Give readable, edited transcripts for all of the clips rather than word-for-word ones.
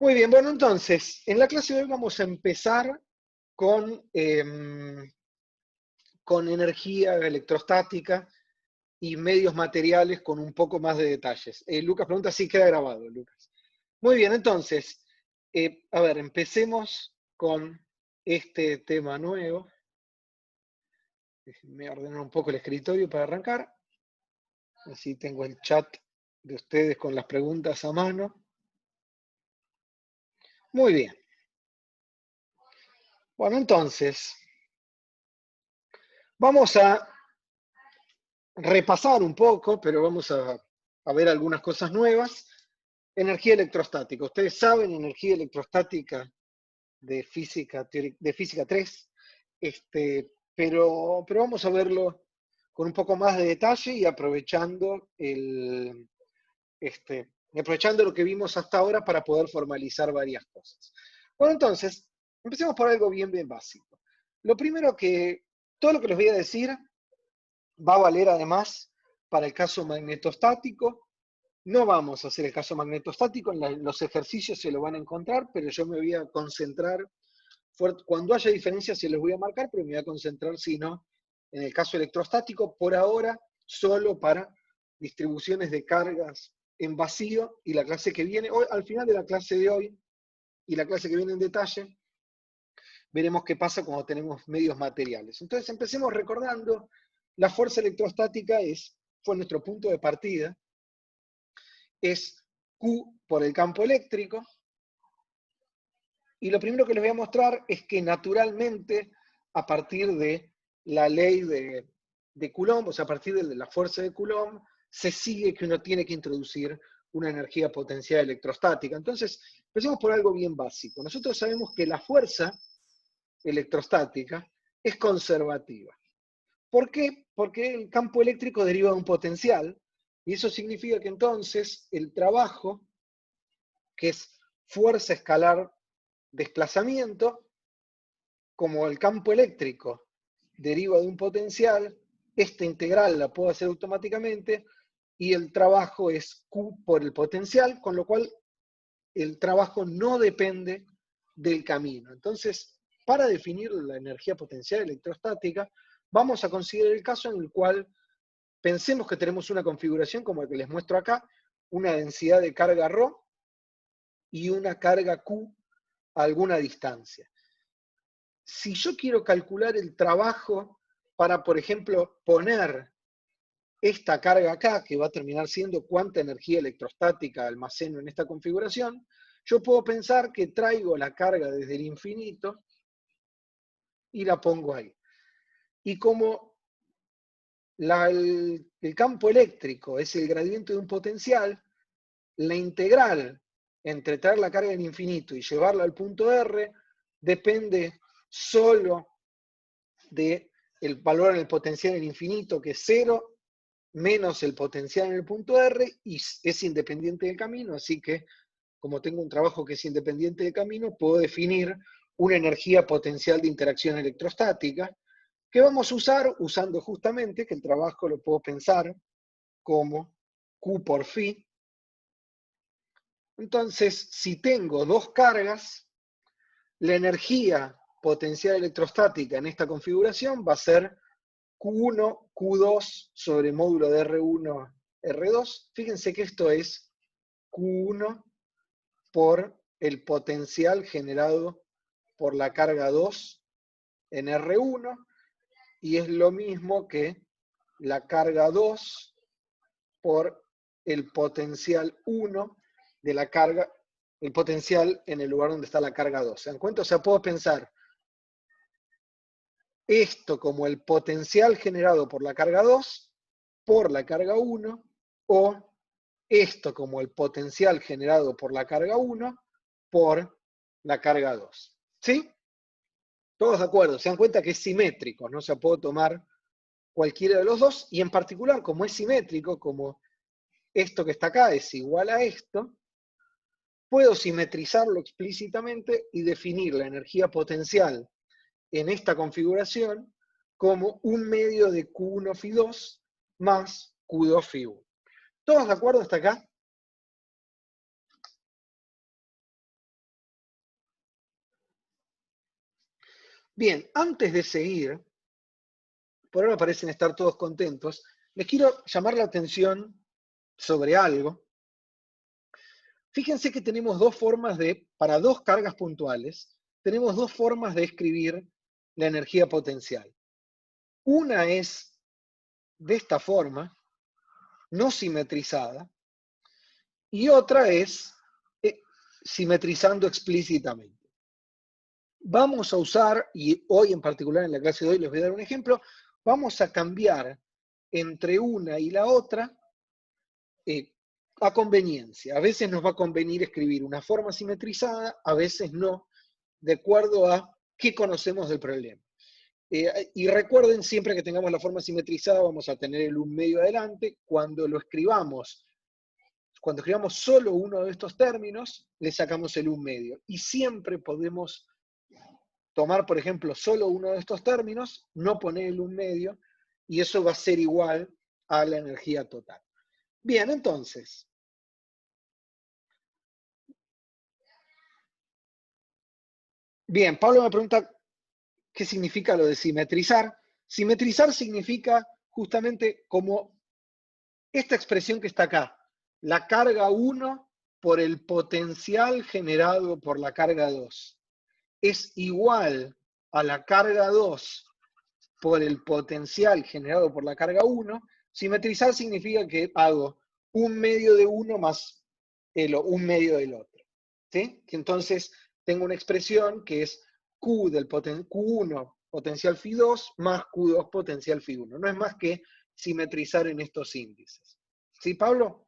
Muy bien, bueno, entonces, en la clase de hoy vamos a empezar con, con energía electrostática y medios materiales con un poco más de detalles. Lucas pregunta si queda grabado, Lucas. Muy bien, entonces, a ver, empecemos con este tema nuevo. Déjenme ordenar un poco el escritorio para arrancar. Así tengo el chat de ustedes con las preguntas a mano. Muy bien. Bueno, entonces, vamos a repasar un poco, pero vamos a ver algunas cosas nuevas. Energía electrostática. Ustedes saben, energía electrostática de física 3, pero vamos a verlo con un poco más de detalle y aprovechando lo que vimos hasta ahora para poder formalizar varias cosas. Bueno, entonces, empecemos por algo bien básico. Lo primero que, todo lo que les voy a decir va a valer además para el caso magnetostático. No vamos a hacer el caso magnetostático, en los ejercicios se lo van a encontrar, pero yo me voy a concentrar, cuando haya diferencias se los voy a marcar, pero me voy a concentrar, si no, en el caso electrostático, por ahora, solo para distribuciones de cargas en vacío, y la clase que viene, hoy, al final de la clase de hoy, y la clase que viene en detalle, veremos qué pasa cuando tenemos medios materiales. Entonces empecemos recordando, la fuerza electrostática fue nuestro punto de partida, es Q por el campo eléctrico, y lo primero que les voy a mostrar es que naturalmente, a partir de la ley de Coulomb, o sea, a partir de la fuerza de Coulomb, se sigue que uno tiene que introducir una energía potencial electrostática. Entonces, empecemos por algo bien básico. Nosotros sabemos que la fuerza electrostática es conservativa. ¿Por qué? Porque el campo eléctrico deriva de un potencial, y eso significa que entonces el trabajo, que es fuerza escalar desplazamiento, como el campo eléctrico deriva de un potencial, esta integral la puedo hacer automáticamente y el trabajo es Q por el potencial, con lo cual el trabajo no depende del camino. Entonces, para definir la energía potencial electrostática, vamos a considerar el caso en el cual pensemos que tenemos una configuración como la que les muestro acá, una densidad de carga ρ y una carga Q a alguna distancia. Si yo quiero calcular el trabajo para, por ejemplo, poner esta carga acá, que va a terminar siendo cuánta energía electrostática almaceno en esta configuración, yo puedo pensar que traigo la carga desde el infinito y la pongo ahí. Y como el campo eléctrico es el gradiente de un potencial, la integral entre traer la carga en infinito y llevarla al punto R depende solo del valor en el potencial en infinito, que es 0, menos el potencial en el punto R, y es independiente del camino, así que como tengo un trabajo que es independiente del camino, puedo definir una energía potencial de interacción electrostática, que vamos a usar usando justamente que el trabajo lo puedo pensar como Q por phi. Entonces, si tengo dos cargas, la energía potencial electrostática en esta configuración va a ser Q1, Q2 sobre módulo de R1, R2. Fíjense que esto es Q1 por el potencial generado por la carga 2 en R1, y es lo mismo que la carga 2 por el potencial 1 de la carga, el potencial en el lugar donde está la carga 2. ¿Se dan cuenta? O sea, puedo pensar esto como el potencial generado por la carga 2 por la carga 1, o esto como el potencial generado por la carga 1 por la carga 2. ¿Sí? Todos de acuerdo, se dan cuenta que es simétrico, no se puede tomar cualquiera de los dos, y en particular, como es simétrico, como esto que está acá es igual a esto, puedo simetrizarlo explícitamente y definir la energía potencial en esta configuración como un medio de Q1 phi 2 más Q2 phi 1. ¿Todos de acuerdo hasta acá? Bien, antes de seguir, por ahora parecen estar todos contentos, les quiero llamar la atención sobre algo. Fíjense que tenemos dos formas para dos cargas puntuales, tenemos dos formas de escribir la energía potencial. Una es de esta forma, no simetrizada, y otra es simetrizando explícitamente. Vamos a usar, y hoy en particular en la clase de hoy les voy a dar un ejemplo, vamos a cambiar entre una y la otra a conveniencia. A veces nos va a convenir escribir una forma simetrizada, a veces no, de acuerdo a qué conocemos del problema. Y recuerden, siempre que tengamos la forma simetrizada, vamos a tener el 1 medio adelante. Cuando escribamos solo uno de estos términos, le sacamos el 1 medio. Y siempre podemos tomar, por ejemplo, solo uno de estos términos, no poner el 1 medio, y eso va a ser igual a la energía total. Bien, entonces, bien, Pablo me pregunta qué significa lo de simetrizar. Simetrizar significa justamente como esta expresión que está acá, la carga 1 por el potencial generado por la carga 2. Es igual a la carga 2 por el potencial generado por la carga 1. Simetrizar significa que hago 1 medio de uno más 1 medio del otro. ¿Sí? Que entonces tengo una expresión que es Q1 potencial phi2 más Q2 potencial phi1. No es más que simetrizar en estos índices. ¿Sí, Pablo?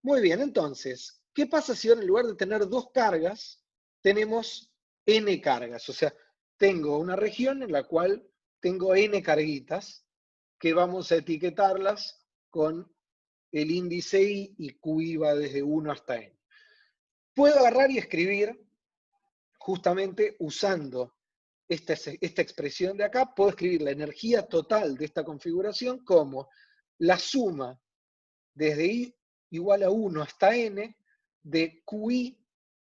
Muy bien, entonces, ¿qué pasa si ahora en lugar de tener dos cargas, tenemos n cargas? O sea, tengo una región en la cual tengo n carguitas que vamos a etiquetarlas con el índice I y QI va desde 1 hasta n. Puedo agarrar y escribir justamente usando esta expresión de acá, puedo escribir la energía total de esta configuración como la suma desde I igual a 1 hasta n de QI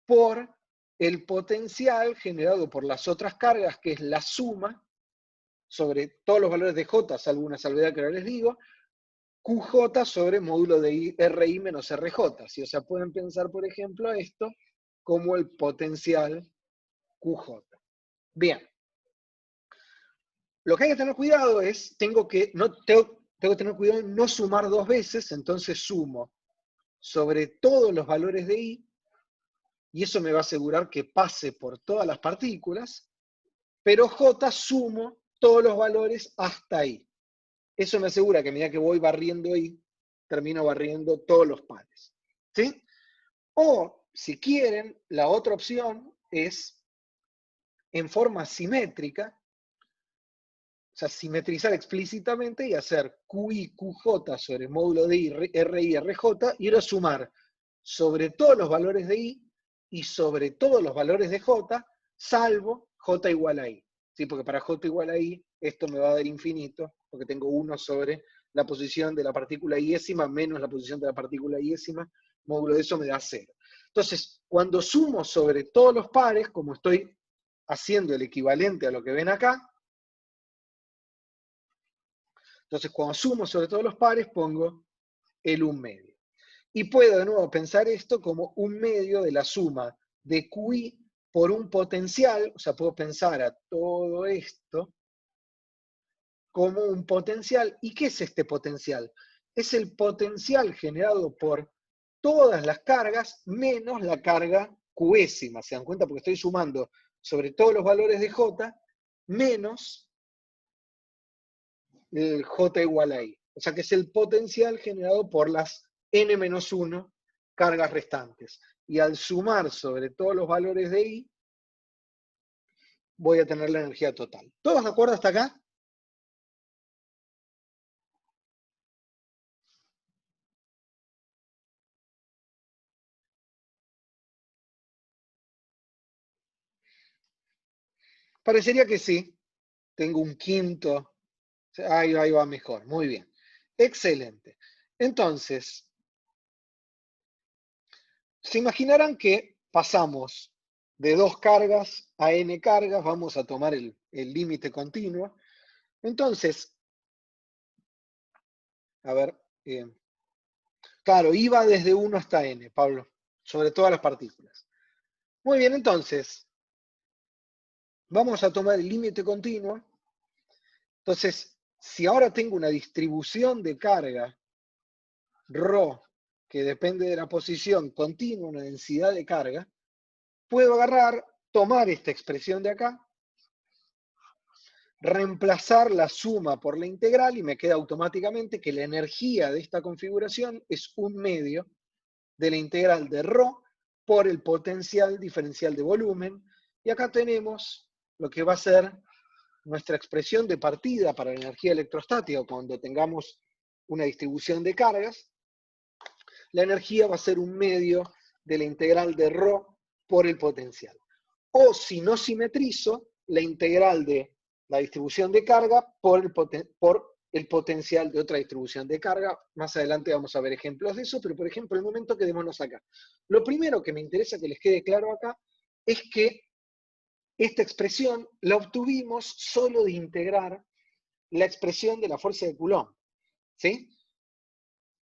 por el potencial generado por las otras cargas, que es la suma sobre todos los valores de J, salvo una salvedad que ahora les digo, QJ sobre módulo de RI menos RJ. ¿Sí? O sea, pueden pensar, por ejemplo, esto como el potencial QJ. Bien. Lo que hay que tener cuidado es, tengo que tener cuidado en no sumar dos veces, entonces sumo sobre todos los valores de I, y eso me va a asegurar que pase por todas las partículas, pero J sumo todos los valores hasta I. Eso me asegura que a medida que voy barriendo I, termino barriendo todos los pares. ¿Sí? O, si quieren, la otra opción es en forma simétrica, o sea, simetrizar explícitamente y hacer QI, QJ sobre el módulo de I, RI, RJ, y ahora sumar sobre todos los valores de I y sobre todos los valores de J, salvo J igual a I. ¿Sí? Porque para J igual a I, esto me va a dar infinito, porque tengo 1 sobre la posición de la partícula iésima menos la posición de la partícula iésima, módulo de eso me da 0. Entonces, cuando sumo sobre todos los pares, como estoy haciendo el equivalente a lo que ven acá, entonces, cuando sumo sobre todos los pares, pongo el 1 medio. Y puedo de nuevo pensar esto como 1 medio de la suma de QI por un potencial, o sea, puedo pensar a todo esto como un potencial. ¿Y qué es este potencial? Es el potencial generado por todas las cargas menos la carga Qésima. ¿Se dan cuenta? Porque estoy sumando sobre todos los valores de J menos el J igual a I. O sea que es el potencial generado por las n-1 cargas restantes. Y al sumar sobre todos los valores de I, voy a tener la energía total. ¿Todos de acuerdo hasta acá? Parecería que sí. Tengo un quinto. Ahí va mejor. Muy bien. Excelente. Entonces, se imaginarán que pasamos de 2 cargas a n cargas, vamos a tomar el límite continuo. Entonces, a ver, claro, iba desde 1 hasta n, Pablo, sobre todas las partículas. Muy bien, entonces, vamos a tomar el límite continuo. Entonces, si ahora tengo una distribución de carga, ρ, que depende de la posición continua, una densidad de carga, puedo agarrar, tomar esta expresión de acá, reemplazar la suma por la integral y me queda automáticamente que la energía de esta configuración es 1/2 de la integral de ρ por el potencial diferencial de volumen. Y acá tenemos lo que va a ser nuestra expresión de partida para la energía electrostática cuando tengamos una distribución de cargas. La energía va a ser 1/2 de la integral de ρ por el potencial. O si no simetrizo, la integral de la distribución de carga por el potencial de otra distribución de carga. Más adelante vamos a ver ejemplos de eso, pero por ejemplo, el momento quedémonos acá. Lo primero que me interesa que les quede claro acá es que esta expresión la obtuvimos solo de integrar la expresión de la fuerza de Coulomb, ¿sí?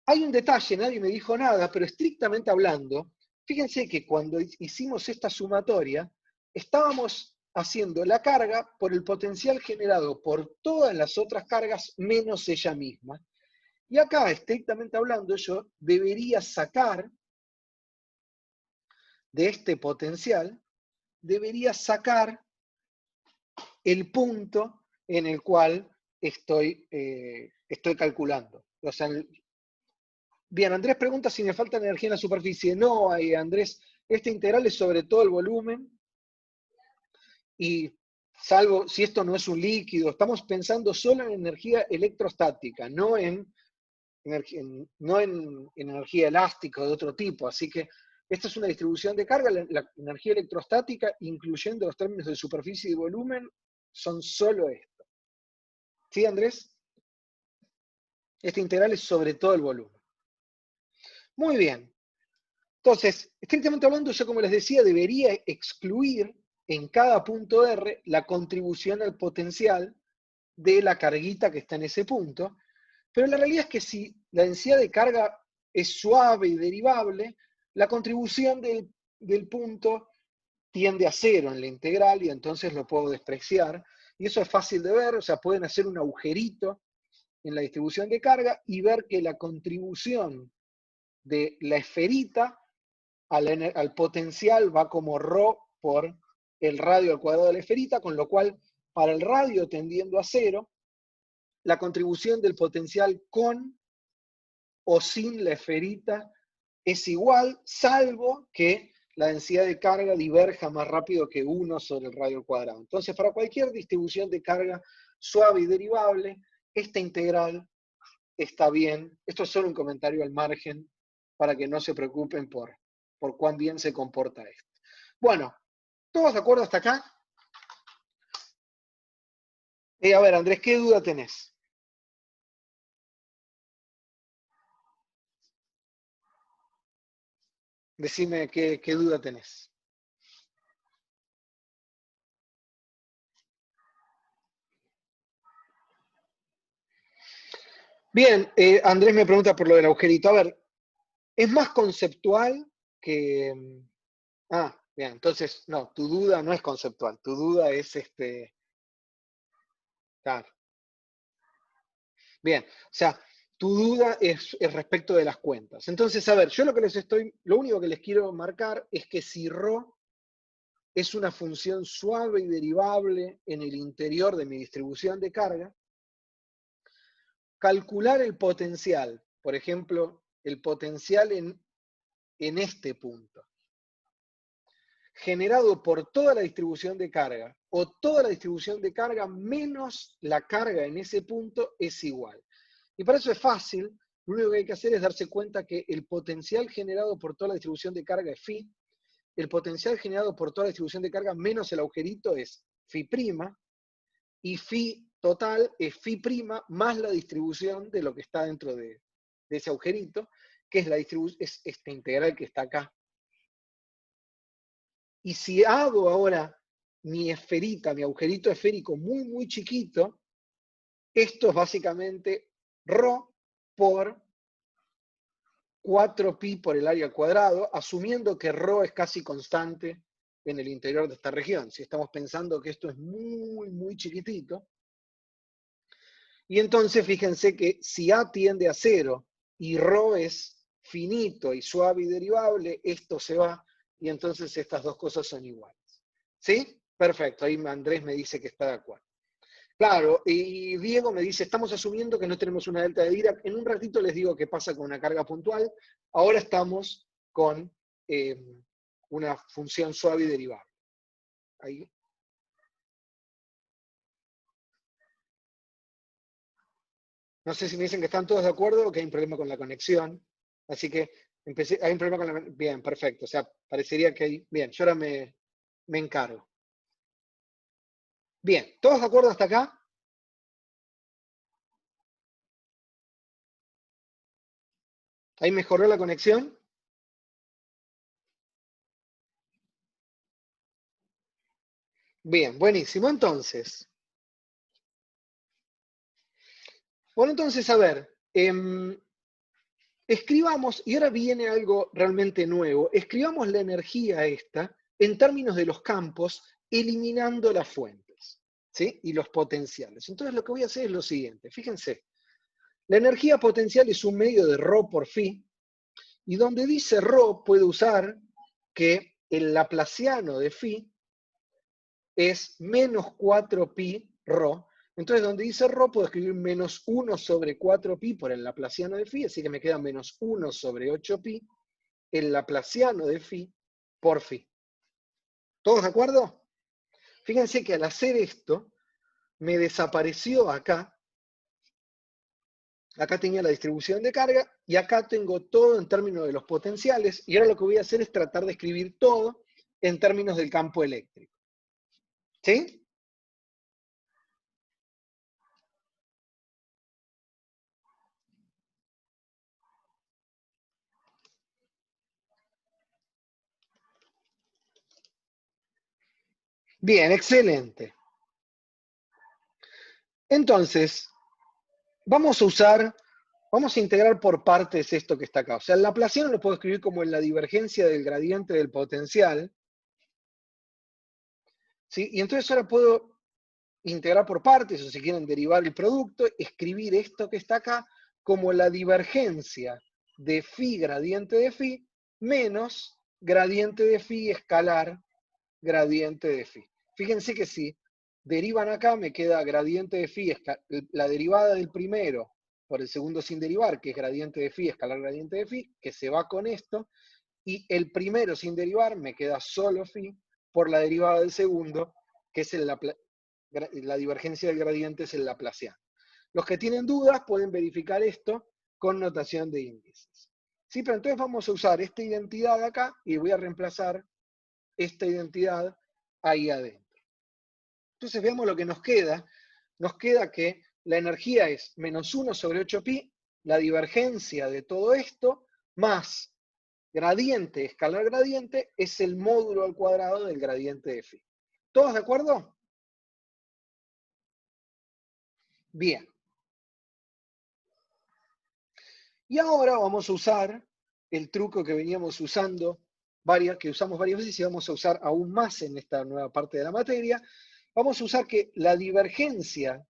Hay un detalle, nadie me dijo nada, pero estrictamente hablando, fíjense que cuando hicimos esta sumatoria, estábamos haciendo la carga por el potencial generado por todas las otras cargas menos ella misma. Y acá, estrictamente hablando, yo debería sacar de este potencial, debería sacar el punto en el cual estoy calculando. O sea, bien, Andrés pregunta si me falta energía en la superficie. No, Andrés, esta integral es sobre todo el volumen y salvo si esto no es un líquido, estamos pensando solo en energía electrostática, no en energía elástica o de otro tipo. Así que esta es una distribución de carga. La energía electrostática, incluyendo los términos de superficie y volumen, son solo esto. ¿Sí, Andrés? Esta integral es sobre todo el volumen. Muy bien. Entonces, estrictamente hablando, yo como les decía, debería excluir en cada punto R la contribución al potencial de la carguita que está en ese punto, pero la realidad es que si la densidad de carga es suave y derivable, la contribución del punto tiende a 0 en la integral y entonces lo puedo despreciar. Y eso es fácil de ver, o sea, pueden hacer un agujerito en la distribución de carga y ver que la contribución de la esferita al potencial va como ρ por el radio al cuadrado de la esferita, con lo cual para el radio tendiendo a 0, la contribución del potencial con o sin la esferita es igual, salvo que la densidad de carga diverja más rápido que 1 sobre el radio al cuadrado. Entonces, para cualquier distribución de carga suave y derivable, esta integral está bien. Esto es solo un comentario al margen para que no se preocupen por cuán bien se comporta esto. Bueno, ¿todos de acuerdo hasta acá? A ver, Andrés, ¿qué duda tenés? Decime qué duda tenés. Bien, Andrés me pregunta por lo del agujerito. A ver, es más conceptual que... bien, entonces, no, tu duda no es conceptual, tu duda es claro. Bien, o sea, tu duda es respecto de las cuentas. Entonces, a ver, yo lo único que les quiero marcar es que si ρ es una función suave y derivable en el interior de mi distribución de carga, calcular el potencial, por ejemplo, el potencial en este punto, generado por toda la distribución de carga, o toda la distribución de carga menos la carga en ese punto es igual. Y para eso es fácil, lo único que hay que hacer es darse cuenta que el potencial generado por toda la distribución de carga es phi, el potencial generado por toda la distribución de carga menos el agujerito es phi', y phi total es phi' más la distribución de lo que está dentro de ese agujerito, que es esta integral que está acá. Y si hago ahora mi esferita, mi agujerito esférico muy, muy chiquito, esto es básicamente ρ por 4pi por el área al cuadrado, asumiendo que ρ es casi constante en el interior de esta región. Si estamos pensando que esto es muy, muy chiquitito. Y entonces fíjense que si A tiende a 0 y ρ es finito y suave y derivable, esto se va y entonces estas dos cosas son iguales. ¿Sí? Perfecto, ahí Andrés me dice que está de acuerdo. Claro, y Diego me dice, estamos asumiendo que no tenemos una delta de Dirac. En un ratito les digo qué pasa con una carga puntual. Ahora estamos con una función suave y derivable. Ahí. No sé si me dicen que están todos de acuerdo o que hay un problema con la conexión. Así que hay un problema con la... Bien, perfecto. O sea, parecería que hay... Bien, yo ahora me encargo. Bien, ¿todos de acuerdo hasta acá? ¿Ahí mejoró la conexión? Bien, buenísimo. Entonces, bueno, entonces, a ver, escribamos, y ahora viene algo realmente nuevo, escribamos la energía esta en términos de los campos, eliminando las fuentes, ¿sí? Y los potenciales. Entonces lo que voy a hacer es lo siguiente, fíjense, la energía potencial es un medio de ρ por phi, y donde dice ρ puedo usar que el laplaciano de phi es menos 4pi ρ. Entonces, donde dice ρ, puedo escribir menos 1 sobre 4pi por el laplaciano de phi, así que me queda menos 1 sobre 8pi, el laplaciano de phi por phi. ¿Todos de acuerdo? Fíjense que al hacer esto, me desapareció acá. Acá tenía la distribución de carga, y acá tengo todo en términos de los potenciales, y ahora lo que voy a hacer es tratar de escribir todo en términos del campo eléctrico. ¿Sí? Bien, excelente. Entonces, vamos a integrar por partes esto que está acá. O sea, el laplaciano lo puedo escribir como en la divergencia del gradiente del potencial. ¿Sí? Y entonces ahora puedo integrar por partes, o si quieren derivar el producto, escribir esto que está acá como la divergencia de phi gradiente de phi menos gradiente de phi escalar gradiente de phi. Fíjense que si derivan acá, me queda gradiente de phi, la derivada del primero por el segundo sin derivar, que es gradiente de phi, escalar gradiente de phi, que se va con esto, y el primero sin derivar me queda solo phi por la derivada del segundo, que es la divergencia del gradiente es el laplaciano. Los que tienen dudas pueden verificar esto con notación de índices. Sí, pero entonces vamos a usar esta identidad acá y voy a reemplazar esta identidad ahí adentro. Entonces veamos lo que nos queda. Nos queda que la energía es menos 1 sobre 8pi, la divergencia de todo esto, más gradiente escalar gradiente, es el módulo al cuadrado del gradiente de phi. ¿Todos de acuerdo? Bien. Y ahora vamos a usar el truco que veníamos usando, que usamos varias veces y vamos a usar aún más en esta nueva parte de la materia. Vamos a usar que la divergencia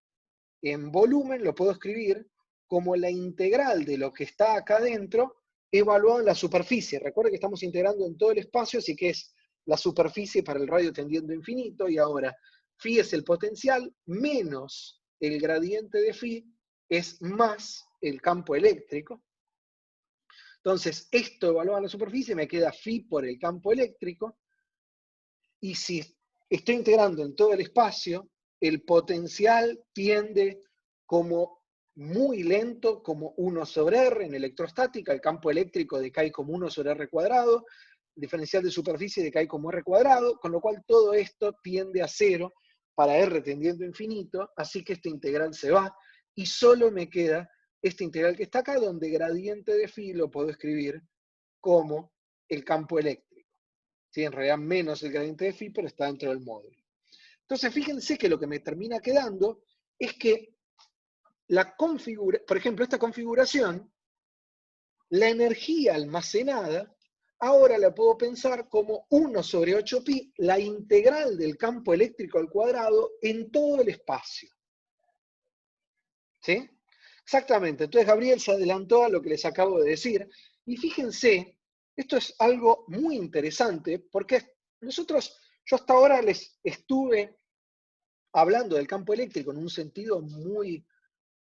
en volumen lo puedo escribir como la integral de lo que está acá adentro evaluado en la superficie. Recuerden que estamos integrando en todo el espacio, así que es la superficie para el radio tendiendo a infinito, y ahora phi es el potencial menos el gradiente de phi es más el campo eléctrico. Entonces, esto evaluado en la superficie me queda phi por el campo eléctrico, y si estoy integrando en todo el espacio, el potencial tiende como muy lento, como 1 sobre R en electrostática, el campo eléctrico decae como 1 sobre R cuadrado, el diferencial de superficie decae como R cuadrado, con lo cual todo esto tiende a 0 para R tendiendo a infinito, así que esta integral se va, y solo me queda esta integral que está acá, donde gradiente de phi lo puedo escribir como el campo eléctrico. ¿sí? En realidad menos el gradiente de phi, pero está dentro del módulo. Entonces, fíjense que lo que me termina quedando es que por ejemplo, esta configuración, la energía almacenada, ahora la puedo pensar como 1 sobre 8pi, la integral del campo eléctrico al cuadrado en todo el espacio. ¿Sí? Exactamente. Entonces Gabriel se adelantó a lo que les acabo de decir. Y fíjense, esto es algo muy interesante porque yo hasta ahora les estuve hablando del campo eléctrico en un sentido muy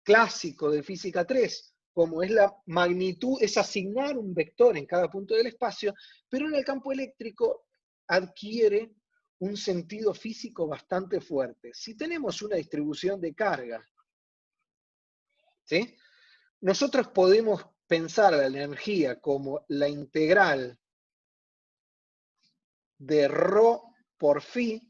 clásico de física 3, como es la magnitud, es asignar un vector en cada punto del espacio, pero en el campo eléctrico adquiere un sentido físico bastante fuerte. Si tenemos una distribución de carga, ¿sí? Nosotros podemos pensar a la energía como la integral de ρ por phi,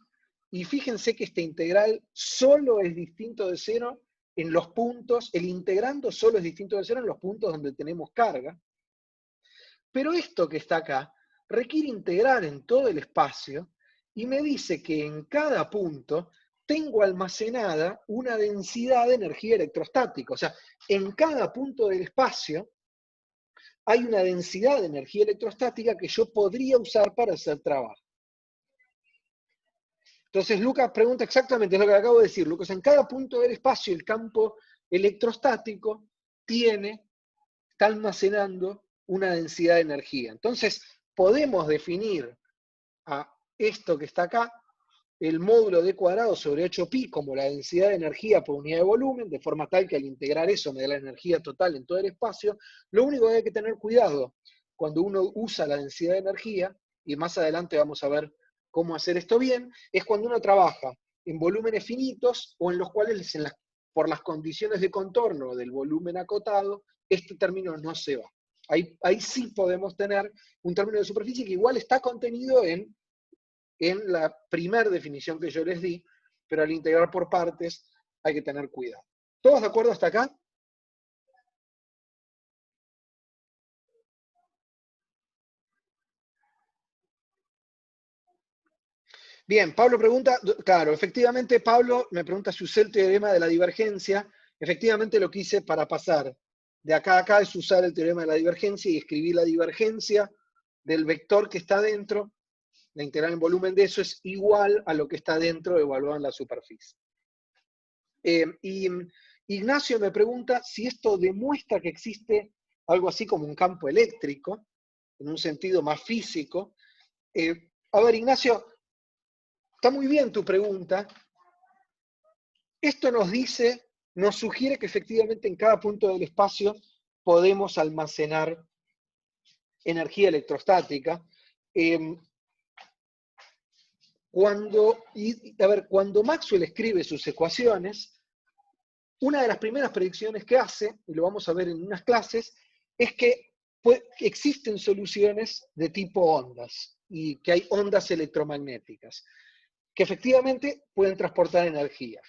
y fíjense que esta integral solo es distinto de cero en los puntos, el integrando solo es distinto de cero en los puntos donde tenemos carga, pero esto que está acá requiere integrar en todo el espacio y me dice que en cada punto tengo almacenada una densidad de energía electrostática, o sea, en cada punto del espacio hay una densidad de energía electrostática que yo podría usar para hacer trabajo. Entonces Lucas pregunta exactamente lo que acabo de decir, Lucas, en cada punto del espacio el campo electrostático está almacenando una densidad de energía. Entonces podemos definir a esto que está acá, el módulo d cuadrado sobre 8pi como la densidad de energía por unidad de volumen, de forma tal que al integrar eso me da la energía total en todo el espacio. Lo único que hay que tener cuidado cuando uno usa la densidad de energía, y más adelante vamos a ver cómo hacer esto bien, es cuando uno trabaja en volúmenes finitos o en los cuales por las condiciones de contorno del volumen acotado, este término no se va. Ahí sí podemos tener un término de superficie que igual está contenido en la primera definición que yo les di, pero al integrar por partes hay que tener cuidado. ¿Todos de acuerdo hasta acá? Bien, Pablo pregunta, claro, efectivamente Pablo me pregunta si usé el teorema de la divergencia. Efectivamente lo que hice para pasar de acá a acá es usar el teorema de la divergencia y escribir la divergencia del vector que está dentro, la integral en volumen de eso es igual a lo que está dentro evaluado en la superficie. Y Ignacio me pregunta si esto demuestra que existe algo así como un campo eléctrico, en un sentido más físico. A ver, Ignacio, está muy bien tu pregunta. Esto nos sugiere que efectivamente en cada punto del espacio podemos almacenar energía electrostática. Cuando Maxwell escribe sus ecuaciones, una de las primeras predicciones que hace, y lo vamos a ver en unas clases, es que existen soluciones de tipo ondas, y que hay ondas electromagnéticas, que efectivamente pueden transportar energía.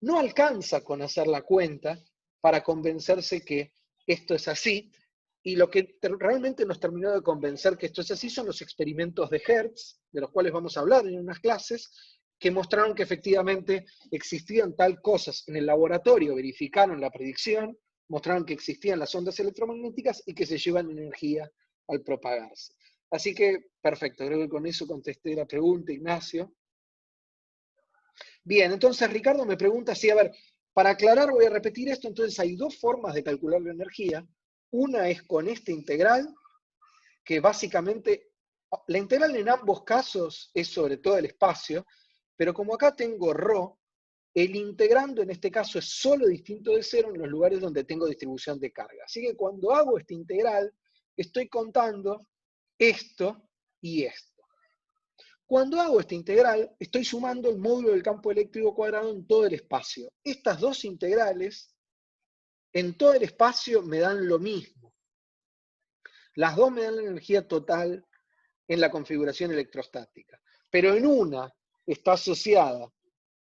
No alcanza con hacer la cuenta para convencerse que esto es así, y lo que realmente nos terminó de convencer que esto es así son los experimentos de Hertz, de los cuales vamos a hablar en unas clases, que mostraron que efectivamente existían tal cosas en el laboratorio, verificaron la predicción, mostraron que existían las ondas electromagnéticas y que se llevan energía al propagarse. Así que, perfecto, creo que con eso contesté la pregunta, Ignacio. Bien, entonces Ricardo me pregunta si, a ver, para aclarar voy a repetir esto, entonces hay dos formas de calcular la energía. Una es con esta integral, que básicamente, la integral en ambos casos es sobre todo el espacio, pero como acá tengo ρ, el integrando en este caso es solo distinto de cero en los lugares donde tengo distribución de carga. Así que cuando hago esta integral, estoy contando esto y esto. Cuando hago esta integral, estoy sumando el módulo del campo eléctrico cuadrado en todo el espacio. Estas dos integrales en todo el espacio me dan lo mismo. Las dos me dan la energía total en la configuración electrostática. Pero en una está asociada,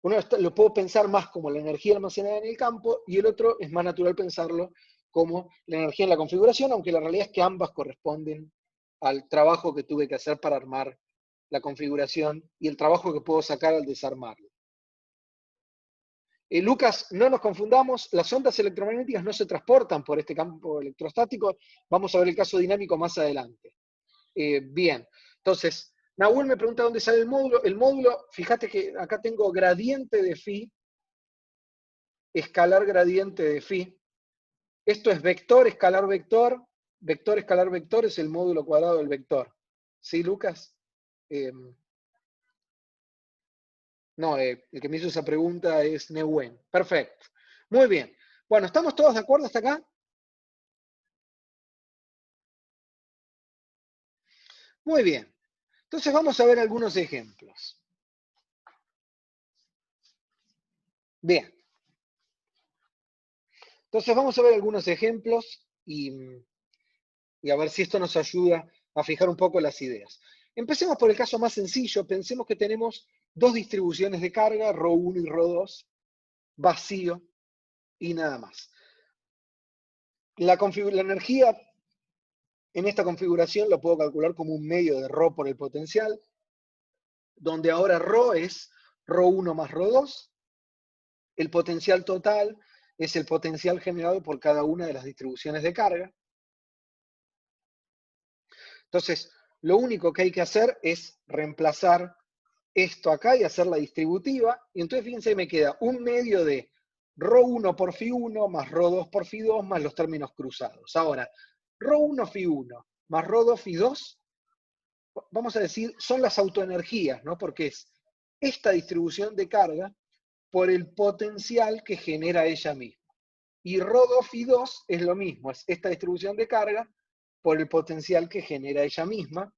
lo puedo pensar más como la energía almacenada en el campo, y el otro es más natural pensarlo como la energía en la configuración, aunque la realidad es que ambas corresponden al trabajo que tuve que hacer para armar la configuración y el trabajo que puedo sacar al desarmarlo. Lucas, no nos confundamos, las ondas electromagnéticas no se transportan por este campo electrostático. Vamos a ver el caso dinámico más adelante. Bien, entonces, Nahuel me pregunta dónde sale el módulo. El módulo, fíjate que acá tengo gradiente de phi, escalar gradiente de phi. Esto es vector, escalar vector, vector, escalar vector es el módulo cuadrado del vector. ¿Sí, Lucas? No, el que me hizo esa pregunta es Neuen. Perfecto. Muy bien. Bueno, ¿estamos todos de acuerdo hasta acá? Muy bien. Entonces vamos a ver algunos ejemplos. Bien. Entonces vamos a ver algunos ejemplos y a ver si esto nos ayuda a fijar un poco las ideas. Empecemos por el caso más sencillo. Pensemos que tenemos dos distribuciones de carga, ρ1 y ρ2, vacío y nada más. La energía en esta configuración lo puedo calcular como un medio de ρ por el potencial, donde ahora ρ es ρ1 más ρ2. El potencial total es el potencial generado por cada una de las distribuciones de carga. Entonces, lo único que hay que hacer es reemplazar esto acá y hacer la distributiva. Y entonces, fíjense, me queda un medio de ρ1 por φ1 más ρ2 por φ2 más los términos cruzados. Ahora, ρ1 φ1 más ρ2 φ2, vamos a decir, son las autoenergías, ¿no? Porque es esta distribución de carga por el potencial que genera ella misma. Y ρ2 φ2 es lo mismo, es esta distribución de carga por el potencial que genera ella misma.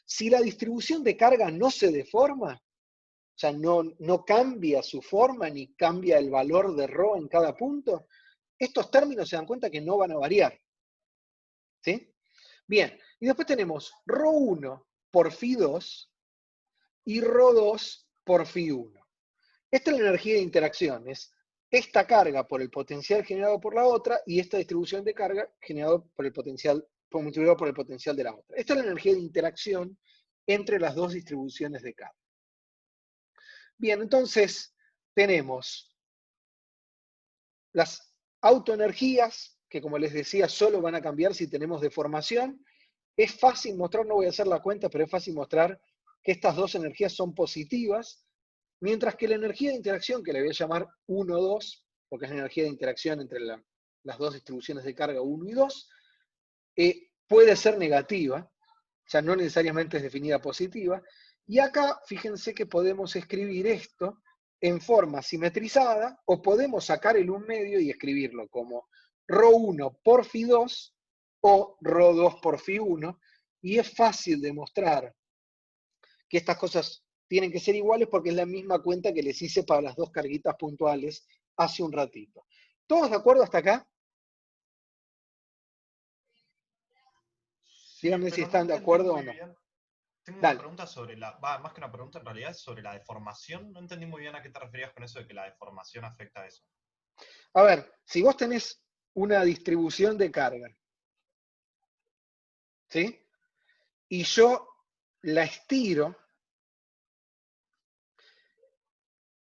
Si la distribución de carga no se deforma, o sea, no cambia su forma ni cambia el valor de ρ en cada punto, estos términos se dan cuenta que no van a variar. ¿Sí? Bien, y después tenemos ρ1 por φ2 y ρ2 por φ1. Esta es la energía de interacción, es esta carga por el potencial generado por la otra y esta distribución de carga generado por el potencial, multiplicado por el potencial de la otra. Esta es la energía de interacción entre las dos distribuciones de carga. Bien, entonces tenemos las autoenergías, que como les decía, solo van a cambiar si tenemos deformación. Es fácil mostrar, no voy a hacer la cuenta, pero es fácil mostrar que estas dos energías son positivas, mientras que la energía de interacción, que le voy a llamar 1, 2, porque es la energía de interacción entre las dos distribuciones de carga 1 y 2, puede ser negativa, o sea, no necesariamente es definida positiva. Y acá, fíjense que podemos escribir esto en forma simetrizada, o podemos sacar el 1 medio y escribirlo como ρ1 por φ2 o ρ2 por φ1, y es fácil demostrar que estas cosas tienen que ser iguales porque es la misma cuenta que les hice para las dos carguitas puntuales hace un ratito. ¿Todos de acuerdo hasta acá? Sí, Díganme si pero no están de entendí acuerdo o muy no. bien. Tengo una Dale. pregunta sobre más que una pregunta en realidad, es sobre la deformación. No entendí muy bien a qué te referías con eso de que la deformación afecta a eso. A ver, si vos tenés una distribución de carga, ¿sí? Y yo la estiro,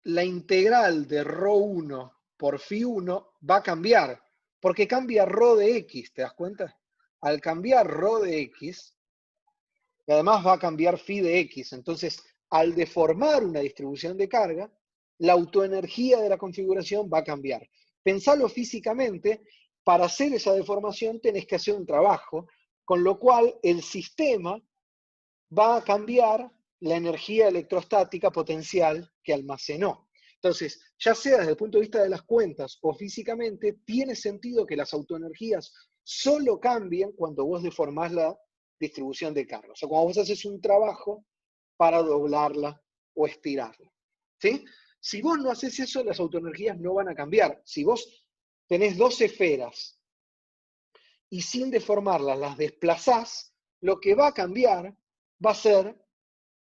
la integral de ρ1 por φ1 va a cambiar, porque cambia ρ de x, ¿te das cuenta? Al cambiar ρ de x, y además va a cambiar phi de x, entonces al deformar una distribución de carga, la autoenergía de la configuración va a cambiar. Pensalo físicamente, para hacer esa deformación tenés que hacer un trabajo, con lo cual el sistema va a cambiar la energía electrostática potencial que almacenó. Entonces, ya sea desde el punto de vista de las cuentas o físicamente, tiene sentido que las autoenergías solo cambien cuando vos deformás la distribución de carga. O sea, cuando vos haces un trabajo para doblarla o estirarla. ¿Sí? Si vos no haces eso, las autoenergías no van a cambiar. Si vos tenés dos esferas y sin deformarlas las desplazás, lo que va a cambiar va a ser,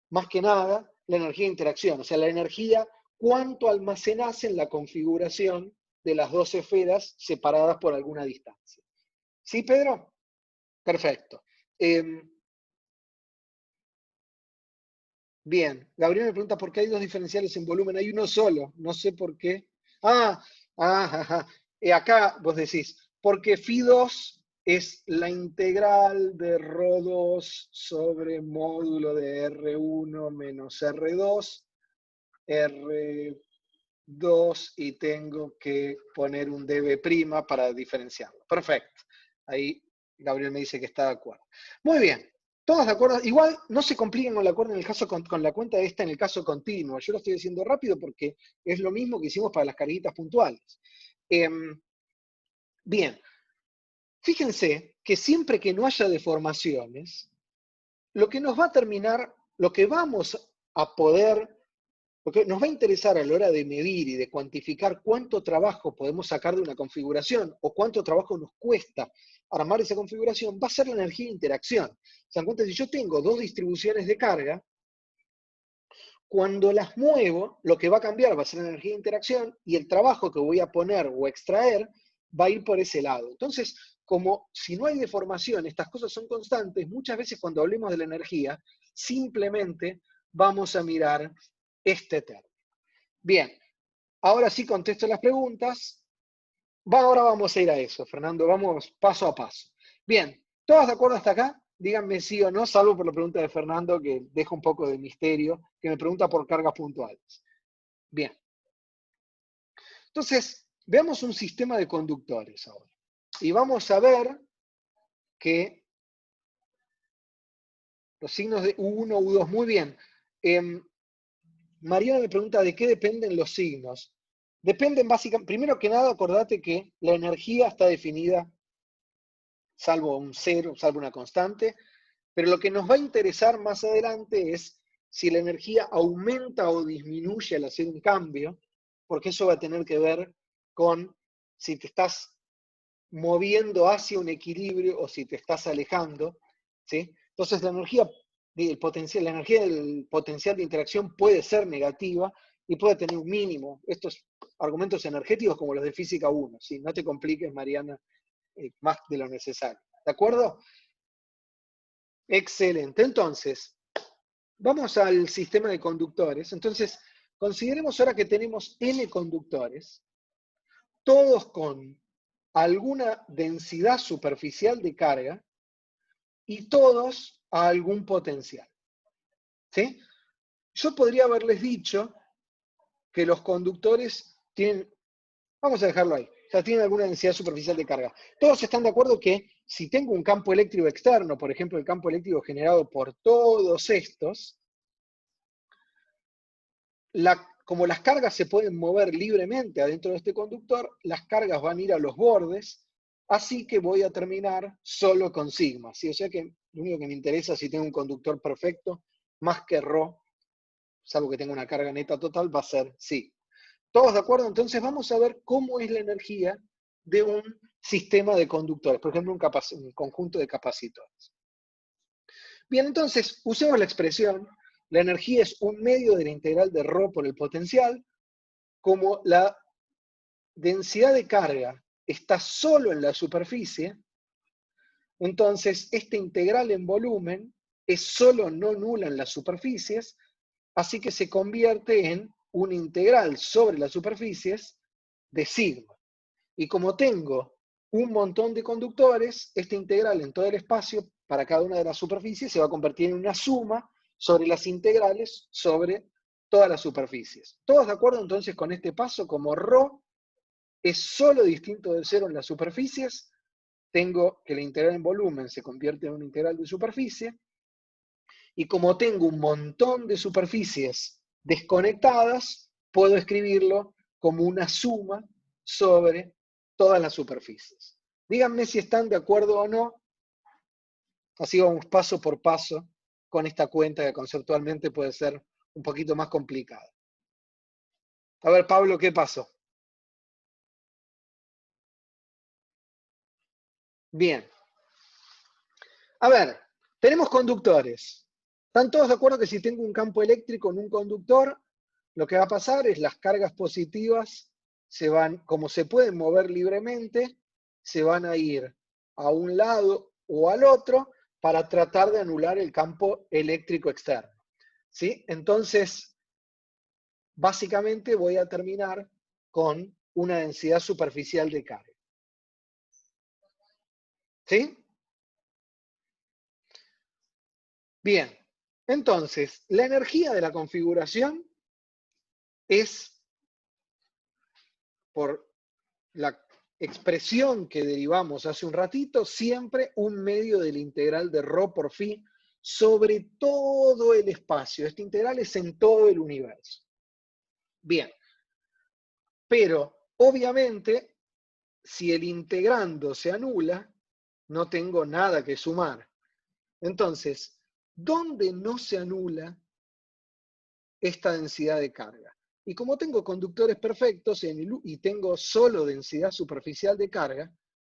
más que nada, la energía de interacción, o sea, la energía, cuánto almacenás en la configuración de las dos esferas separadas por alguna distancia. ¿Sí, Pedro? Perfecto. Bien, Gabriel me pregunta por qué hay dos diferenciales en volumen, hay uno solo, no sé por qué. Ah, ajá. Acá vos decís, porque Phi2 es la integral de ρ2 sobre módulo de R1 menos R2, R2 y tengo que poner un dB' para diferenciarlo. Perfecto. Ahí Gabriel me dice que está de acuerdo. Muy bien. ¿Todos de acuerdo? Igual no se compliquen con la cuenta en el caso con la cuenta esta en el caso continuo. Yo lo estoy diciendo rápido porque es lo mismo que hicimos para las carguitas puntuales. Bien, fíjense que siempre que no haya deformaciones, lo que nos va a terminar, lo que vamos a poder, lo que nos va a interesar a la hora de medir y de cuantificar cuánto trabajo podemos sacar de una configuración o cuánto trabajo nos cuesta armar esa configuración, va a ser la energía de interacción. ¿Se dan cuenta? Si yo tengo dos distribuciones de carga, cuando las muevo, lo que va a cambiar va a ser la energía de interacción y el trabajo que voy a poner o extraer va a ir por ese lado. Entonces, como si no hay deformación, estas cosas son constantes, muchas veces cuando hablemos de la energía, simplemente vamos a mirar este término. Bien, ahora sí contesto las preguntas. Ahora vamos a ir a eso, Fernando, vamos paso a paso. Bien, ¿todos de acuerdo hasta acá? Díganme sí o no, salvo por la pregunta de Fernando, que deja un poco de misterio, que me pregunta por cargas puntuales. Bien. Entonces, veamos un sistema de conductores ahora. Y vamos a ver que los signos de U1, U2, muy bien. Mariana me pregunta de qué dependen los signos. Dependen básicamente, primero que nada, acordate que la energía está definida, salvo un cero, salvo una constante, pero lo que nos va a interesar más adelante es si la energía aumenta o disminuye al hacer un cambio, porque eso va a tener que ver con si te estás moviendo hacia un equilibrio o si te estás alejando, ¿sí? Entonces la energía del potencial de interacción puede ser negativa y puede tener un mínimo. Estos argumentos energéticos como los de física 1, ¿sí? No te compliques, Mariana, más de lo necesario. ¿De acuerdo? Excelente. Entonces, vamos al sistema de conductores. Entonces, consideremos ahora que tenemos N conductores, todos con alguna densidad superficial de carga y todos a algún potencial. ¿Sí? Yo podría haberles dicho que los conductores tienen, vamos a dejarlo ahí, o sea, tienen alguna densidad superficial de carga. Todos están de acuerdo que si tengo un campo eléctrico externo, por ejemplo, el campo eléctrico generado por todos estos, como las cargas se pueden mover libremente adentro de este conductor, las cargas van a ir a los bordes, así que voy a terminar solo con sigma. ¿Sí? O sea que lo único que me interesa si tengo un conductor perfecto, más que ρ, salvo que tenga una carga neta total, va a ser sí. ¿Todos de acuerdo? Entonces vamos a ver cómo es la energía de un sistema de conductores, por ejemplo, un conjunto de capacitores. Bien, entonces usemos la expresión, la energía es un medio de la integral de ρ por el potencial, como la densidad de carga está solo en la superficie, entonces esta integral en volumen es solo no nula en las superficies, así que se convierte en una integral sobre las superficies de sigma. Y como tengo un montón de conductores, esta integral en todo el espacio para cada una de las superficies se va a convertir en una suma sobre las integrales sobre todas las superficies. ¿Todos de acuerdo entonces con este paso? Como ρ es solo distinto de cero en las superficies, tengo que la integral en volumen se convierte en una integral de superficie, y como tengo un montón de superficies desconectadas, puedo escribirlo como una suma sobre todas las superficies. Díganme si están de acuerdo o no, así vamos paso por paso con esta cuenta que conceptualmente puede ser un poquito más complicada. A ver, Pablo, ¿qué pasó? Bien. A ver, tenemos conductores. ¿Están todos de acuerdo que si tengo un campo eléctrico en un conductor, lo que va a pasar es las cargas positivas se van, como se pueden mover libremente, se van a ir a un lado o al otro para tratar de anular el campo eléctrico externo. ¿sí? Entonces, básicamente voy a terminar con una densidad superficial de carga. ¿Sí? Bien, entonces, la energía de la configuración es, por la expresión que derivamos hace un ratito, siempre un medio del integral de ρ por phi sobre todo el espacio. Este integral es en todo el universo. Bien, pero obviamente, si el integrando se anula, no tengo nada que sumar. Entonces, ¿dónde no se anula esta densidad de carga? Y como tengo conductores perfectos y tengo solo densidad superficial de carga,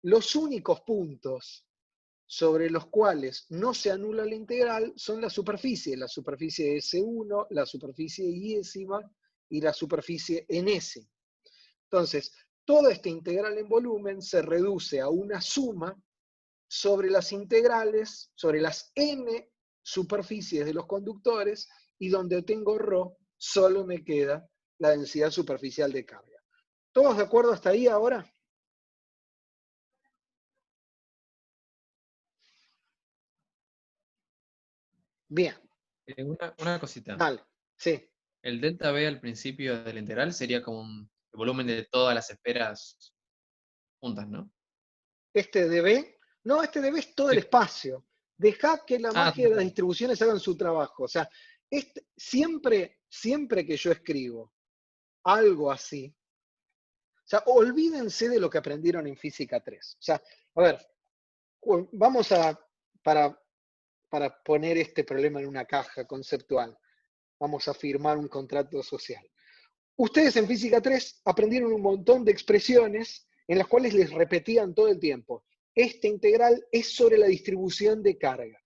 los únicos puntos sobre los cuales no se anula la integral son la superficie S1, la superficie Y y la superficie enésima. Entonces, toda esta integral en volumen se reduce a una suma sobre las integrales, sobre las n superficies de los conductores, y donde tengo ρ, solo me queda la densidad superficial de carga. ¿Todos de acuerdo hasta ahí ahora? Bien, Una cosita. dale, sí. El delta B al principio de la integral sería como el volumen de todas las esferas juntas, ¿no? Este dB, no, este dB es todo el Sí. espacio. Dejá que la magia de las Claro. distribuciones hagan su trabajo. O sea, siempre que yo escribo algo así, o sea, olvídense de lo que aprendieron en Física 3. O sea, a ver, vamos a, para poner este problema en una caja conceptual, vamos a firmar un contrato social. Ustedes en Física 3 aprendieron un montón de expresiones en las cuales les repetían todo el tiempo: esta integral es sobre la distribución de carga.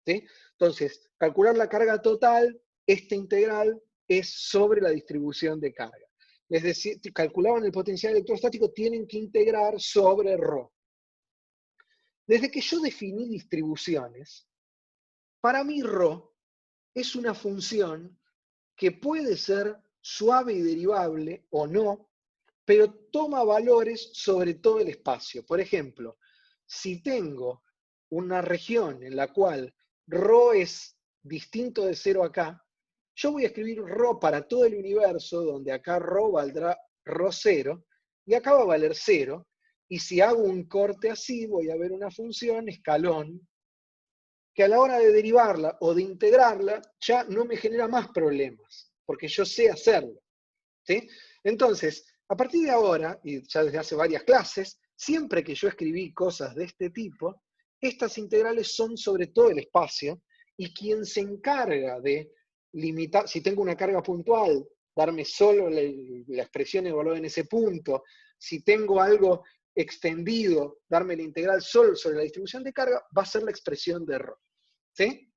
¿Sí? Entonces, calcular la carga total, esta integral es sobre la distribución de carga. Es decir, calculaban el potencial electrostático, tienen que integrar sobre ρ. Desde que yo definí distribuciones, para mí ρ es una función que puede ser suave y derivable o no, pero toma valores sobre todo el espacio. Por ejemplo, si tengo una región en la cual ρ es distinto de 0 acá, yo voy a escribir ρ para todo el universo, donde acá ρ valdrá ρ0, y acá va a valer 0, y si hago un corte así, voy a ver una función escalón, que a la hora de derivarla o de integrarla, ya no me genera más problemas, porque yo sé hacerlo. ¿Sí? Entonces, a partir de ahora, y ya desde hace varias clases, siempre que yo escribí cosas de este tipo, estas integrales son sobre todo el espacio, y quien se encarga de limitar, si tengo una carga puntual, darme solo la expresión evaluada en ese punto, si tengo algo extendido, darme la integral solo sobre la distribución de carga, va a ser la expresión de ρ. ¿Sí?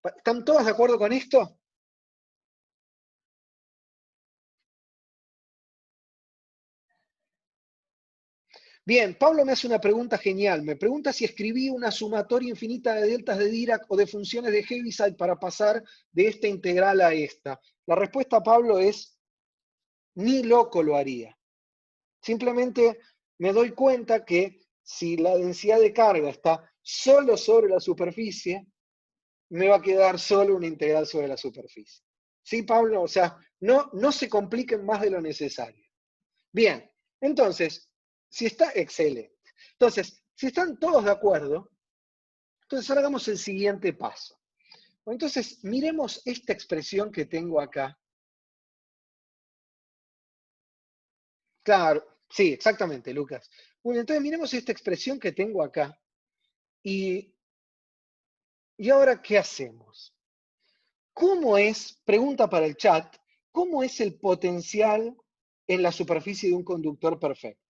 ¿Están todos de acuerdo con esto? Bien, Pablo me hace una pregunta genial. Me pregunta si escribí una sumatoria infinita de deltas de Dirac o de funciones de Heaviside para pasar de esta integral a esta. La respuesta, Pablo, es ni loco lo haría. Simplemente me doy cuenta que si la densidad de carga está solo sobre la superficie, me va a quedar solo una integral sobre la superficie. ¿Sí, Pablo? O sea, no se compliquen más de lo necesario. Bien, entonces, si está excelente. Entonces, si están todos de acuerdo, entonces ahora hagamos el siguiente paso. Entonces, miremos esta expresión que tengo acá. Claro, sí, exactamente, Lucas. Bueno, entonces miremos esta expresión que tengo acá. ¿Y ahora qué hacemos? ¿Cómo es, pregunta para el chat, cómo es el potencial en la superficie de un conductor perfecto?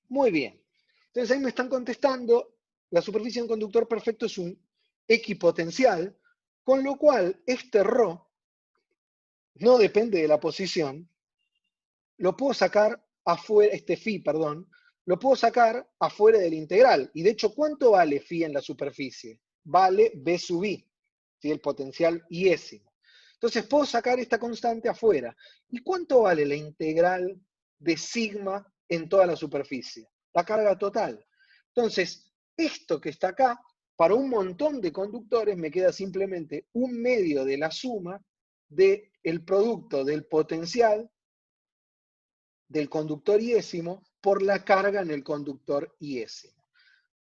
Muy bien. Entonces ahí me están contestando, la superficie de un conductor perfecto es un equipotencial, con lo cual este ρ no depende de la posición, lo puedo sacar afuera, este phi, perdón, lo puedo sacar afuera del integral. Y de hecho, ¿cuánto vale phi en la superficie? Vale B sub I, ¿sí? El potencial iésimo. Entonces puedo sacar esta constante afuera. ¿Y cuánto vale la integral de sigma en toda la superficie? La carga total. Entonces, esto que está acá, para un montón de conductores me queda simplemente un medio de la suma del producto del potencial del conductor iésimo por la carga en el conductor iésimo.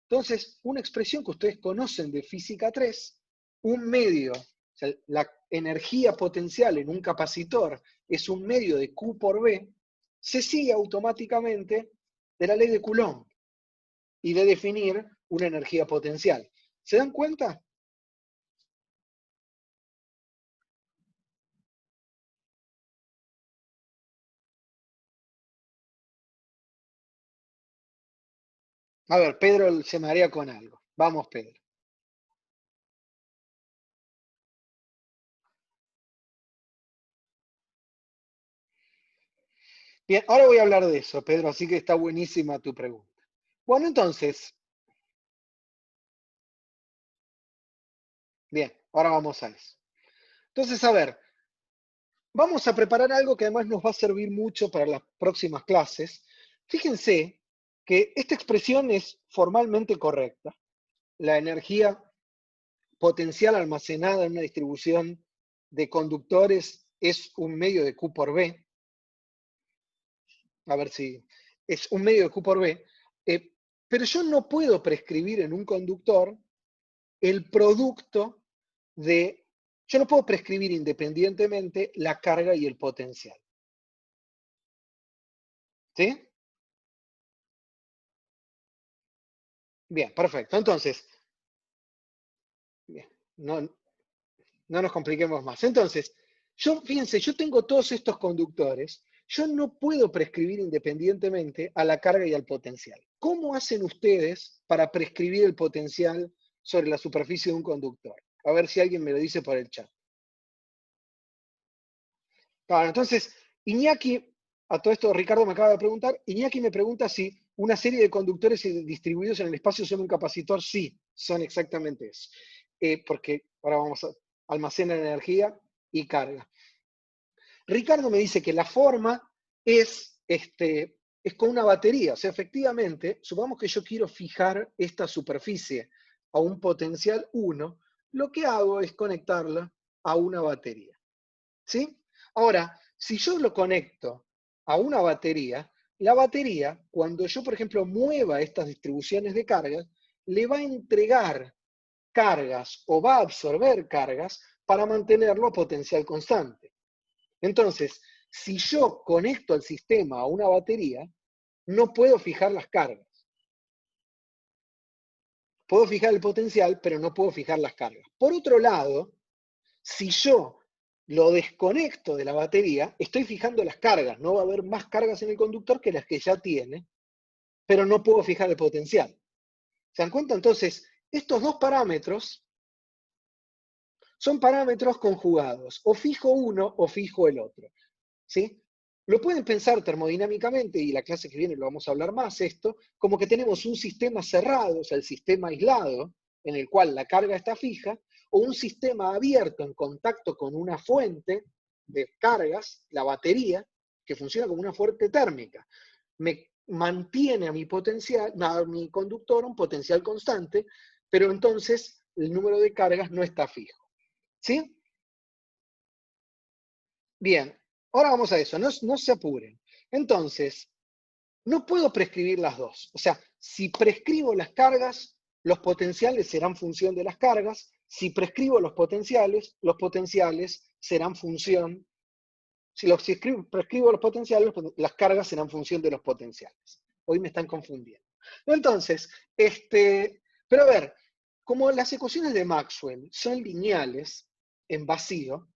Entonces, una expresión que ustedes conocen de física 3, un medio, o sea, la energía potencial en un capacitor es un medio de Q por B, se sigue automáticamente de la ley de Coulomb y de definir una energía potencial. ¿Se dan cuenta? A ver, Pedro se marea con algo. Vamos, Pedro. Bien, ahora voy a hablar de eso, Pedro, así que está buenísima tu pregunta. Bueno, entonces, bien, ahora vamos a eso. Entonces, a ver, vamos a preparar algo que además nos va a servir mucho para las próximas clases. Fíjense que esta expresión es formalmente correcta. La energía potencial almacenada en una distribución de conductores es un medio de Q por B. A ver si es un medio de Q por B. Pero yo no puedo prescribir en un conductor el producto de... Yo no puedo prescribir independientemente la carga y el potencial. ¿Sí? Bien, perfecto. Entonces, bien, no nos compliquemos más. Entonces, fíjense, yo tengo todos estos conductores, yo no puedo prescribir independientemente a la carga y al potencial. ¿Cómo hacen ustedes para prescribir el potencial sobre la superficie de un conductor? A ver si alguien me lo dice por el chat. Claro, entonces, Iñaki, a todo esto Ricardo me acaba de preguntar, Iñaki me pregunta si una serie de conductores distribuidos en el espacio son un capacitor. Sí, son exactamente eso. Porque ahora vamos a almacenar energía y carga. Ricardo me dice que la forma es con una batería. O sea, efectivamente, supongamos que yo quiero fijar esta superficie a un potencial 1, lo que hago es conectarla a una batería. ¿Sí? Ahora, si yo lo conecto a una batería, la batería, cuando yo, por ejemplo, mueva estas distribuciones de cargas, le va a entregar cargas o va a absorber cargas para mantenerlo a potencial constante. Entonces, si yo conecto al sistema a una batería, no puedo fijar las cargas. Puedo fijar el potencial, pero no puedo fijar las cargas. Por otro lado, si yo lo desconecto de la batería, estoy fijando las cargas. No va a haber más cargas en el conductor que las que ya tiene, pero no puedo fijar el potencial. ¿Se dan cuenta? Entonces, estos dos parámetros son parámetros conjugados. O fijo uno o fijo el otro. ¿Sí? Lo pueden pensar termodinámicamente, y la clase que viene lo vamos a hablar más esto, como que tenemos un sistema cerrado, o sea, el sistema aislado, en el cual la carga está fija, o un sistema abierto en contacto con una fuente de cargas, la batería, que funciona como una fuente térmica. Me mantiene a mi potencial, a mi conductor un potencial constante, pero entonces el número de cargas no está fijo. ¿Sí? Bien, ahora vamos a eso, no se apuren. Entonces, no puedo prescribir las dos. O sea, si prescribo las cargas, los potenciales serán función de las cargas. Si prescribo los potenciales serán función. Si prescribo los potenciales, las cargas serán función de los potenciales. Hoy me están confundiendo. Entonces, pero a ver, como las ecuaciones de Maxwell son lineales en vacío,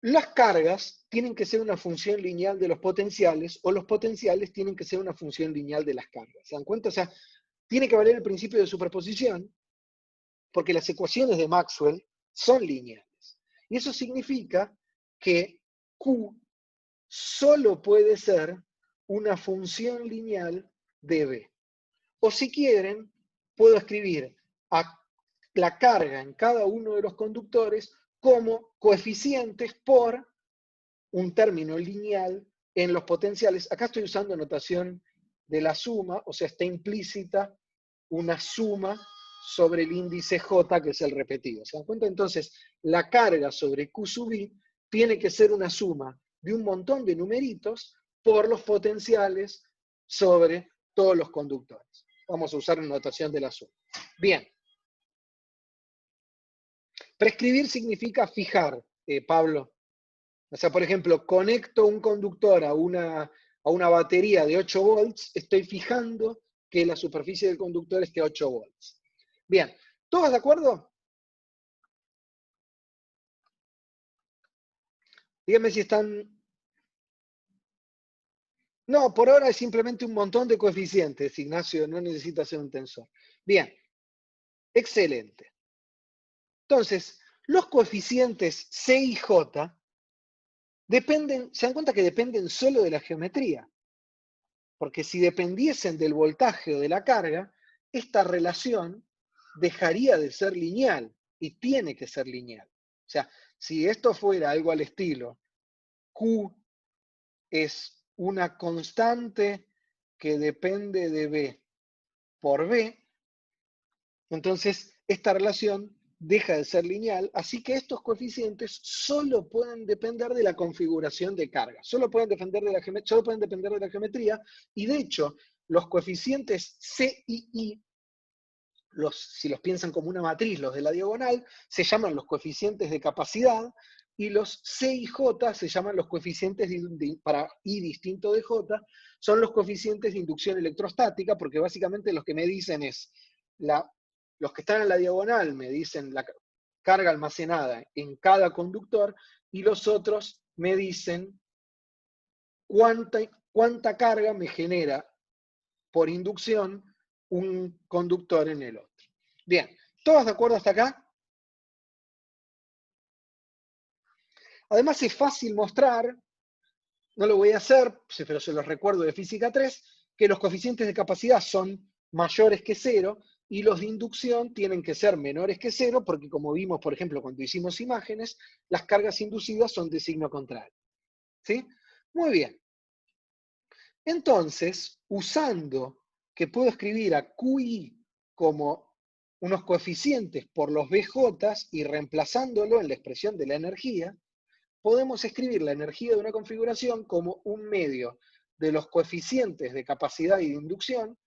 las cargas tienen que ser una función lineal de los potenciales o los potenciales tienen que ser una función lineal de las cargas. ¿Se dan cuenta? O sea, tiene que valer el principio de superposición porque las ecuaciones de Maxwell son lineales. Y eso significa que Q solo puede ser una función lineal de B. O si quieren, puedo escribir a la carga en cada uno de los conductores como coeficientes por un término lineal en los potenciales. Acá estoy usando notación de la suma, o sea, está implícita una suma sobre el índice J, que es el repetido. ¿Se dan cuenta? Entonces, la carga sobre Q sub I tiene que ser una suma de un montón de numeritos por los potenciales sobre todos los conductores. Vamos a usar notación de la suma. Bien. Prescribir significa fijar, Pablo. O sea, por ejemplo, conecto un conductor a una batería de 8 volts, estoy fijando que la superficie del conductor esté a 8 volts. Bien, ¿todos de acuerdo? Díganme si están... No, por ahora es simplemente un montón de coeficientes, Ignacio, no necesita hacer un tensor. Bien, excelente. Entonces, los coeficientes C y J dependen, se dan cuenta que dependen solo de la geometría. Porque si dependiesen del voltaje o de la carga, esta relación dejaría de ser lineal y tiene que ser lineal. O sea, si esto fuera algo al estilo, Q es una constante que depende de B por B, entonces esta relación deja de ser lineal, así que estos coeficientes solo pueden depender de la configuración de carga, solo pueden depender de la geometría, y de hecho, los coeficientes C y I, si los piensan como una matriz, los de la diagonal, se llaman los coeficientes de capacidad, y los C y J se llaman los coeficientes para I distinto de J, son los coeficientes de inducción electrostática, porque básicamente los que me dicen es los que están en la diagonal me dicen la carga almacenada en cada conductor, y los otros me dicen cuánta carga me genera por inducción un conductor en el otro. Bien, ¿todos de acuerdo hasta acá? Además es fácil mostrar, no lo voy a hacer, pero se los recuerdo de física 3, que los coeficientes de capacidad son mayores que 0, y los de inducción tienen que ser menores que 0, porque como vimos, por ejemplo, cuando hicimos imágenes, las cargas inducidas son de signo contrario. ¿Sí? Muy bien. Entonces, usando que puedo escribir a QI como unos coeficientes por los BJ y reemplazándolo en la expresión de la energía, podemos escribir la energía de una configuración como un medio de los coeficientes de capacidad y de inducción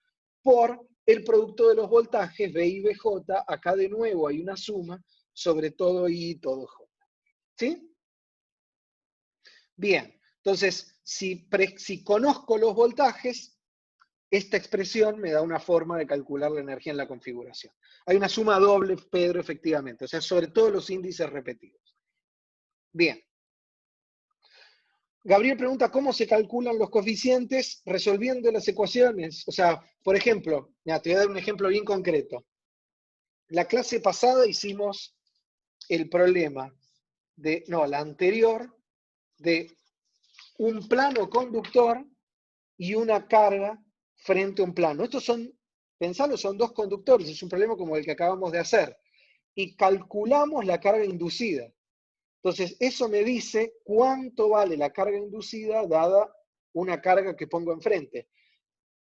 por el producto de los voltajes B y BJ. Acá de nuevo hay una suma sobre todo I y todo J. ¿Sí? Bien, entonces, si conozco los voltajes, esta expresión me da una forma de calcular la energía en la configuración. Hay una suma doble, Pedro, efectivamente, o sea, sobre todo los índices repetidos. Bien. Gabriel pregunta cómo se calculan los coeficientes resolviendo las ecuaciones. O sea, por ejemplo, ya, te voy a dar un ejemplo bien concreto. La clase pasada hicimos el problema la anterior, de un plano conductor y una carga frente a un plano. Estos son, pensalo, son dos conductores, es un problema como el que acabamos de hacer. Y calculamos la carga inducida. Entonces, eso me dice cuánto vale la carga inducida dada una carga que pongo enfrente.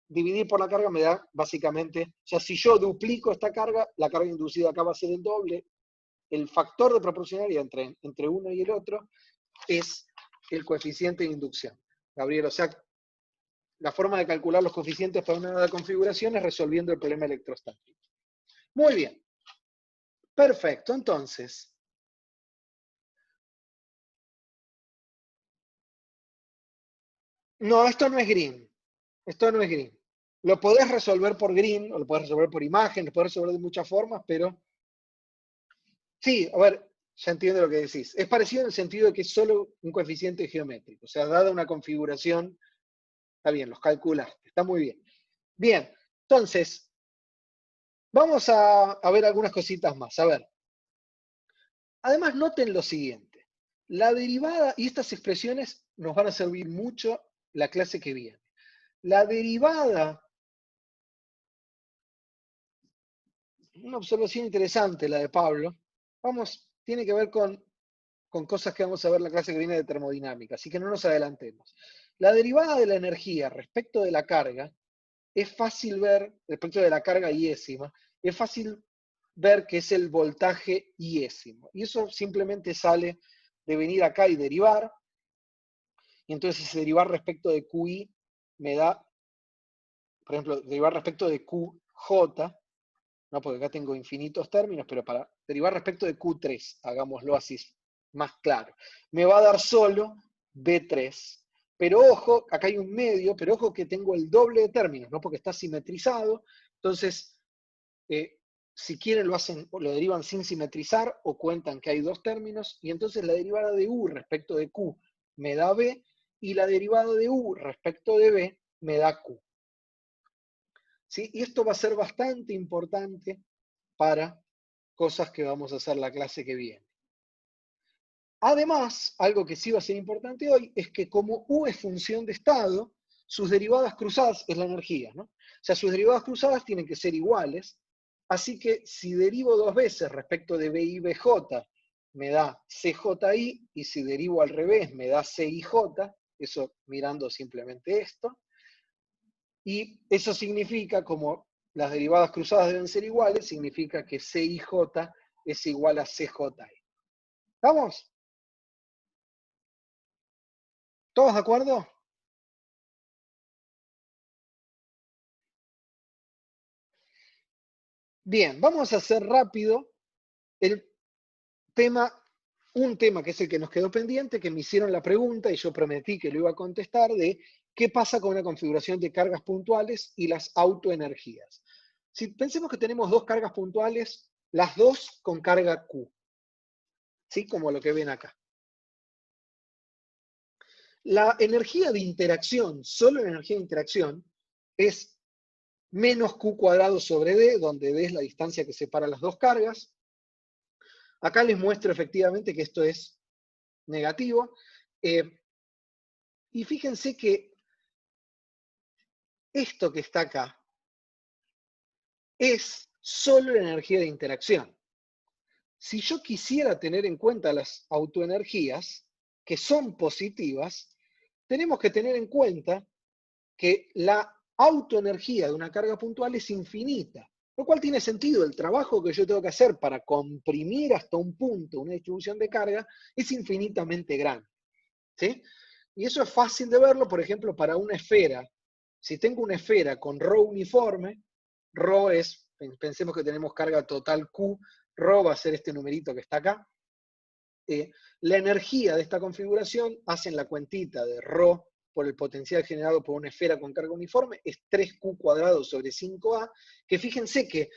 Dividir por la carga me da básicamente, o sea, si yo duplico esta carga, la carga inducida acá va a ser el doble. El factor de proporcionalidad entre uno y el otro es el coeficiente de inducción. Gabriel, o sea, la forma de calcular los coeficientes para una nueva configuración es resolviendo el problema electrostático. Muy bien. Perfecto, entonces. No, esto no es green. Esto no es green. Lo podés resolver por green, o lo podés resolver por imagen, lo podés resolver de muchas formas, pero... Sí, a ver, ya entiendo lo que decís. Es parecido en el sentido de que es solo un coeficiente geométrico. O sea, dada una configuración, está bien, los calculaste, está muy bien. Bien, entonces, vamos a ver algunas cositas más. A ver. Además, noten lo siguiente. La derivada, y estas expresiones nos van a servir mucho la clase que viene. La derivada una observación interesante la de Pablo. Tiene que ver con cosas que vamos a ver en la clase que viene de termodinámica, así que no nos adelantemos. La derivada de la energía respecto de la carga, es fácil ver, respecto de la carga iésima, es fácil ver que es el voltaje iésimo. Y eso simplemente sale de venir acá y derivar, y entonces ese derivar respecto de QI me da, por ejemplo, derivar respecto de QJ, ¿no? Porque acá tengo infinitos términos, pero para derivar respecto de Q3, hagámoslo así más claro, me va a dar solo B3. Pero ojo, acá hay un medio, pero ojo que tengo el doble de términos, ¿no? Porque está simetrizado. Entonces, si quieren lo derivan sin simetrizar o cuentan que hay dos términos, y entonces la derivada de U respecto de Q me da B, y la derivada de U respecto de B me da Q. ¿Sí? Y esto va a ser bastante importante para cosas que vamos a hacer la clase que viene. Además, algo que sí va a ser importante hoy es que como U es función de estado, sus derivadas cruzadas es la energía, ¿no? O sea, sus derivadas cruzadas tienen que ser iguales, así que si derivo dos veces respecto de BI BJ, me da CJI, y si derivo al revés, me da CIJ, eso mirando simplemente esto, y eso significa, como las derivadas cruzadas deben ser iguales, significa que CIJ es igual a CJI. ¿Estamos? ¿Todos de acuerdo? Bien, vamos a hacer rápido el un tema que es el que nos quedó pendiente, que me hicieron la pregunta y yo prometí que lo iba a contestar, de qué pasa con una configuración de cargas puntuales y las autoenergías. Si pensemos que tenemos dos cargas puntuales, las dos con carga Q, ¿sí? Como lo que ven acá. La energía de interacción, solo la energía de interacción, es menos Q cuadrado sobre D, donde D es la distancia que separa las dos cargas. Acá les muestro efectivamente que esto es negativo. Y fíjense que esto que está acá es solo la energía de interacción. Si yo quisiera tener en cuenta las autoenergías, que son positivas, tenemos que tener en cuenta que la autoenergía de una carga puntual es infinita, lo cual tiene sentido. El trabajo que yo tengo que hacer para comprimir hasta un punto una distribución de carga es infinitamente grande, ¿sí? Y eso es fácil de verlo, por ejemplo, para una esfera. Si tengo una esfera con ρ uniforme, ρ es, pensemos que tenemos carga total Q, ρ va a ser este numerito que está acá. La energía de esta configuración, hacen la cuentita de ρ por el potencial generado por una esfera con carga uniforme, es 3Q cuadrado sobre 5A, que fíjense que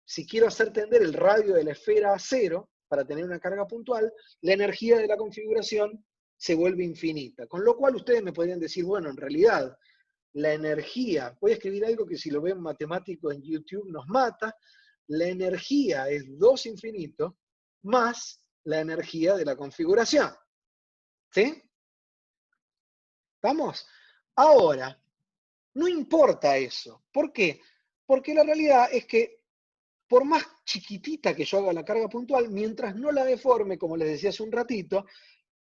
si quiero hacer tender el radio de la esfera a 0 para tener una carga puntual, la energía de la configuración se vuelve infinita. Con lo cual ustedes me podrían decir, bueno, en realidad, la energía, voy a escribir algo que si lo ven matemático en YouTube nos mata, la energía es 2 infinito más la energía de la configuración. ¿Sí? ¿Estamos? Ahora, no importa eso. ¿Por qué? Porque la realidad es que por más chiquitita que yo haga la carga puntual, mientras no la deforme, como les decía hace un ratito,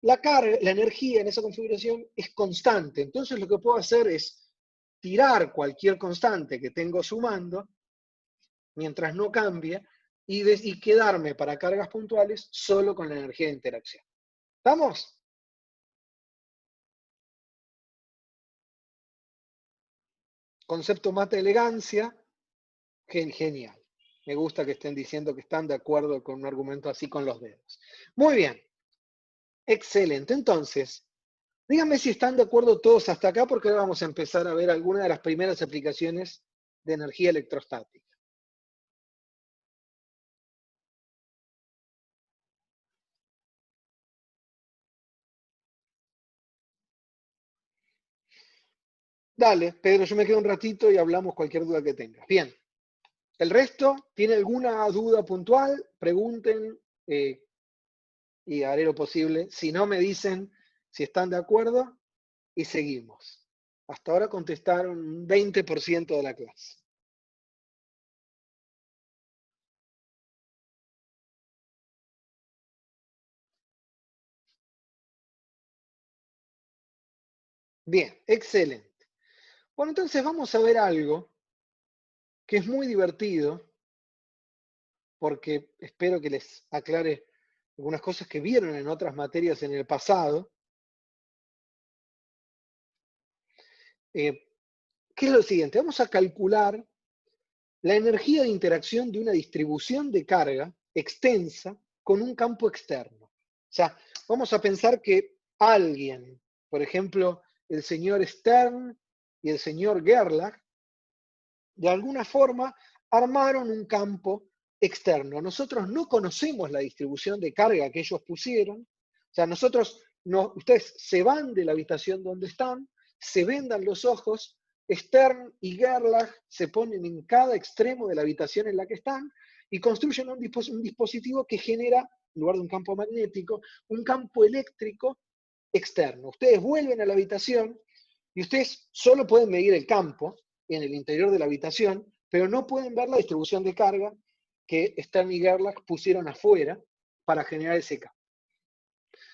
la energía en esa configuración es constante. Entonces lo que puedo hacer es tirar cualquier constante que tengo sumando, mientras no cambie, y quedarme para cargas puntuales solo con la energía de interacción. ¿Estamos? Concepto mata elegancia, genial. Me gusta que estén diciendo que están de acuerdo con un argumento así con los dedos. Muy bien. Excelente. Entonces, díganme si están de acuerdo todos hasta acá, porque ahora vamos a empezar a ver algunas de las primeras aplicaciones de energía electrostática. Dale, Pedro, yo me quedo un ratito y hablamos cualquier duda que tengas. Bien. El resto, ¿tiene alguna duda puntual? Pregunten y haré lo posible. Si no, me dicen si están de acuerdo y seguimos. Hasta ahora contestaron un 20% de la clase. Bien, excelente. Bueno, entonces vamos a ver algo que es muy divertido, porque espero que les aclare algunas cosas que vieron en otras materias en el pasado. Que es lo siguiente, vamos a calcular la energía de interacción de una distribución de carga extensa con un campo externo. O sea, vamos a pensar que alguien, por ejemplo, el señor Stern y el señor Gerlach, de alguna forma armaron un campo externo. Nosotros no conocemos la distribución de carga que ellos pusieron. O sea, ustedes se van de la habitación donde están, se vendan los ojos, Stern y Gerlach se ponen en cada extremo de la habitación en la que están y construyen un dispositivo que genera, en lugar de un campo magnético, un campo eléctrico externo. Ustedes vuelven a la habitación y ustedes solo pueden medir el campo en el interior de la habitación, pero no pueden ver la distribución de carga que Stern y Gerlach pusieron afuera para generar ese campo.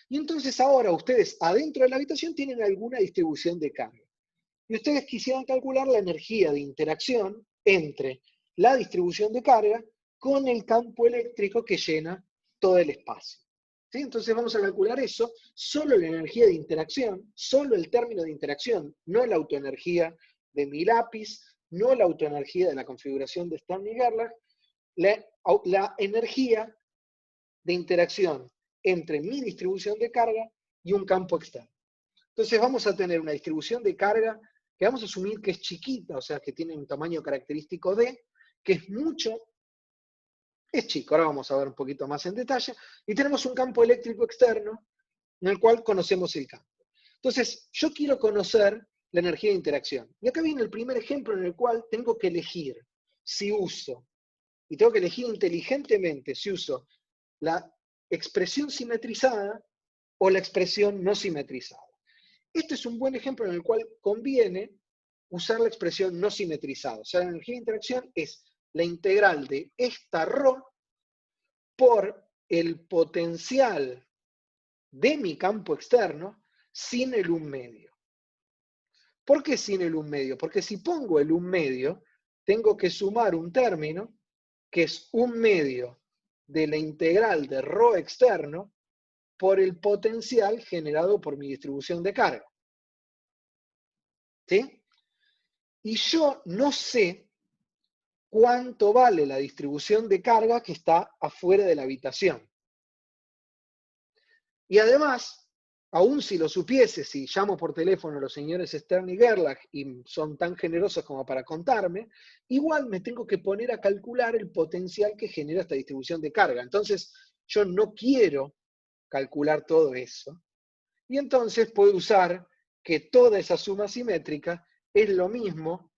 Y entonces ahora ustedes adentro de la habitación tienen alguna distribución de carga. Y ustedes quisieran calcular la energía de interacción entre la distribución de carga con el campo eléctrico que llena todo el espacio. ¿Sí? Entonces vamos a calcular eso, solo la energía de interacción, solo el término de interacción, no la autoenergía de mi lápiz, no la autoenergía de la configuración de Stern y Gerlach, la energía de interacción entre mi distribución de carga y un campo externo. Entonces vamos a tener una distribución de carga que vamos a asumir que es chiquita, o sea, que tiene un tamaño característico D, que es chico, ahora vamos a ver un poquito más en detalle, y tenemos un campo eléctrico externo en el cual conocemos el campo. Entonces, yo quiero conocer la energía de interacción. Y acá viene el primer ejemplo en el cual tengo que elegir si uso, y tengo que elegir inteligentemente si uso la expresión simetrizada o la expresión no simetrizada. Este es un buen ejemplo en el cual conviene usar la expresión no simetrizada. O sea, la energía de interacción es la integral de esta ρ por el potencial de mi campo externo sin el 1 medio. ¿Por qué sin el 1 medio? Porque si pongo el 1 medio, tengo que sumar un término que es 1 medio de la integral de ρ externo por el potencial generado por mi distribución de carga. ¿Sí? Y yo no sé cuánto vale la distribución de carga que está afuera de la habitación. Y además, aun si lo supiese, si llamo por teléfono a los señores Stern y Gerlach y son tan generosos como para contarme, igual me tengo que poner a calcular el potencial que genera esta distribución de carga. Entonces, yo no quiero calcular todo eso. Y entonces puedo usar que toda esa suma simétrica es lo mismo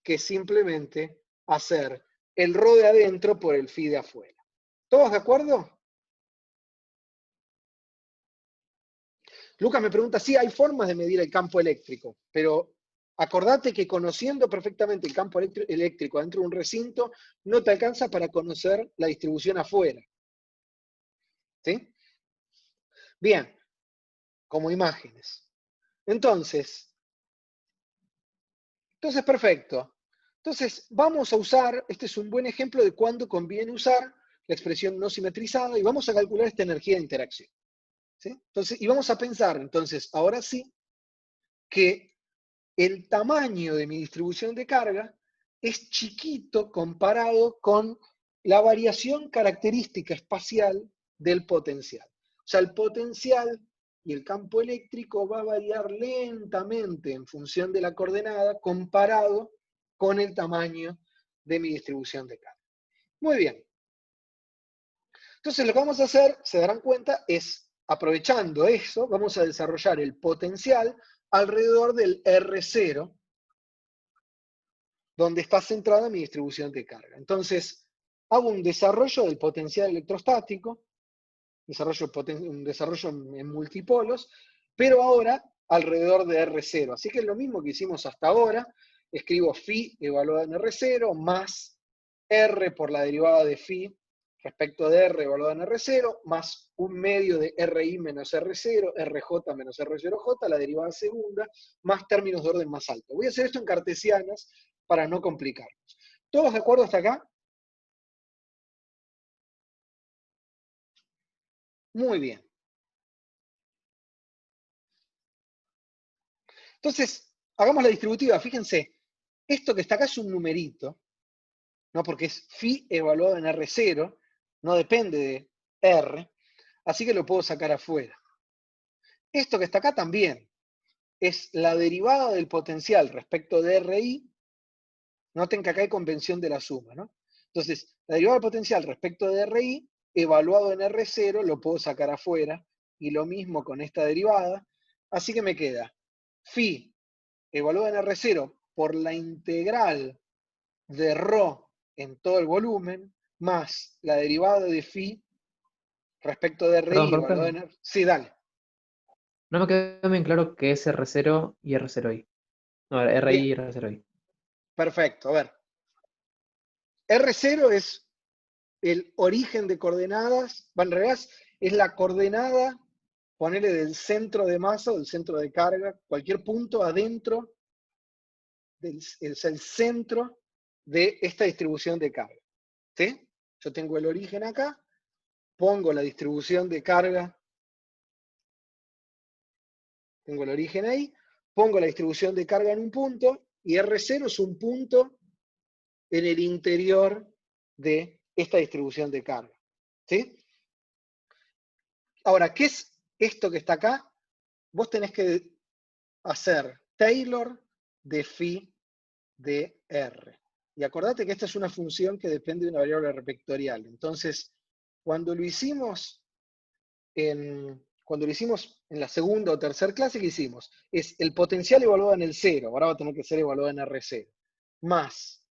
que simplemente hacer el ρ de adentro por el phi de afuera. ¿Todos de acuerdo? Lucas me pregunta, sí, hay formas de medir el campo eléctrico, pero acordate que conociendo perfectamente el campo eléctrico dentro de un recinto, no te alcanza para conocer la distribución afuera. ¿Sí? Bien, como imágenes. Entonces, perfecto. Entonces, vamos a usar, este es un buen ejemplo de cuándo conviene usar la expresión no simetrizada y vamos a calcular esta energía de interacción. ¿Sí? Entonces, y vamos a pensar, entonces, ahora sí, que el tamaño de mi distribución de carga es chiquito comparado con la variación característica espacial del potencial. O sea, el potencial y el campo eléctrico va a variar lentamente en función de la coordenada comparado con el tamaño de mi distribución de carga. Muy bien. Entonces lo que vamos a hacer, se darán cuenta, es aprovechando eso, vamos a desarrollar el potencial alrededor del R0, donde está centrada mi distribución de carga. Entonces, hago un desarrollo del potencial electrostático, un desarrollo en multipolos, pero ahora alrededor de R0. Así que es lo mismo que hicimos hasta ahora. Escribo phi evaluada en R0 más R por la derivada de phi respecto de R evaluado en R0, más 1/2 de RI menos R0, RJ menos R0J, la derivada segunda, más términos de orden más alto. Voy a hacer esto en cartesianas para no complicarnos. ¿Todos de acuerdo hasta acá? Muy bien. Entonces, hagamos la distributiva. Fíjense, esto que está acá es un numerito, ¿no? Porque es phi evaluado en R0, no depende de R, así que lo puedo sacar afuera. Esto que está acá también es la derivada del potencial respecto de RI. Noten que acá hay convención de la suma, ¿no? Entonces, la derivada del potencial respecto de RI, evaluado en R0, lo puedo sacar afuera, y lo mismo con esta derivada, así que me queda phi evaluado en R0 por la integral de ρ en todo el volumen, más la derivada de phi respecto de RI Perdón, evaluado profe. en... Sí, dale. No me quedó bien claro qué es R0 y R0i. No, RI Bien, y R0i. perfecto. A ver. R0 es el origen de coordenadas, en realidad es la coordenada, ponele del centro de masa o del centro de carga, cualquier punto adentro, es el centro de esta distribución de carga. ¿Sí? Yo tengo el origen acá, pongo la distribución de carga, tengo el origen ahí, pongo la distribución de carga en un punto, y R0 es un punto en el interior de esta distribución de carga. ¿Sí? Ahora, ¿qué es esto que está acá? Vos tenés que hacer Taylor de phi de R. Y acordate que esta es una función que depende de una variable vectorial. Entonces, cuando lo hicimos en la segunda o tercera clase, ¿qué hicimos? Es el potencial evaluado en el 0, ahora va a tener que ser evaluado en R0, más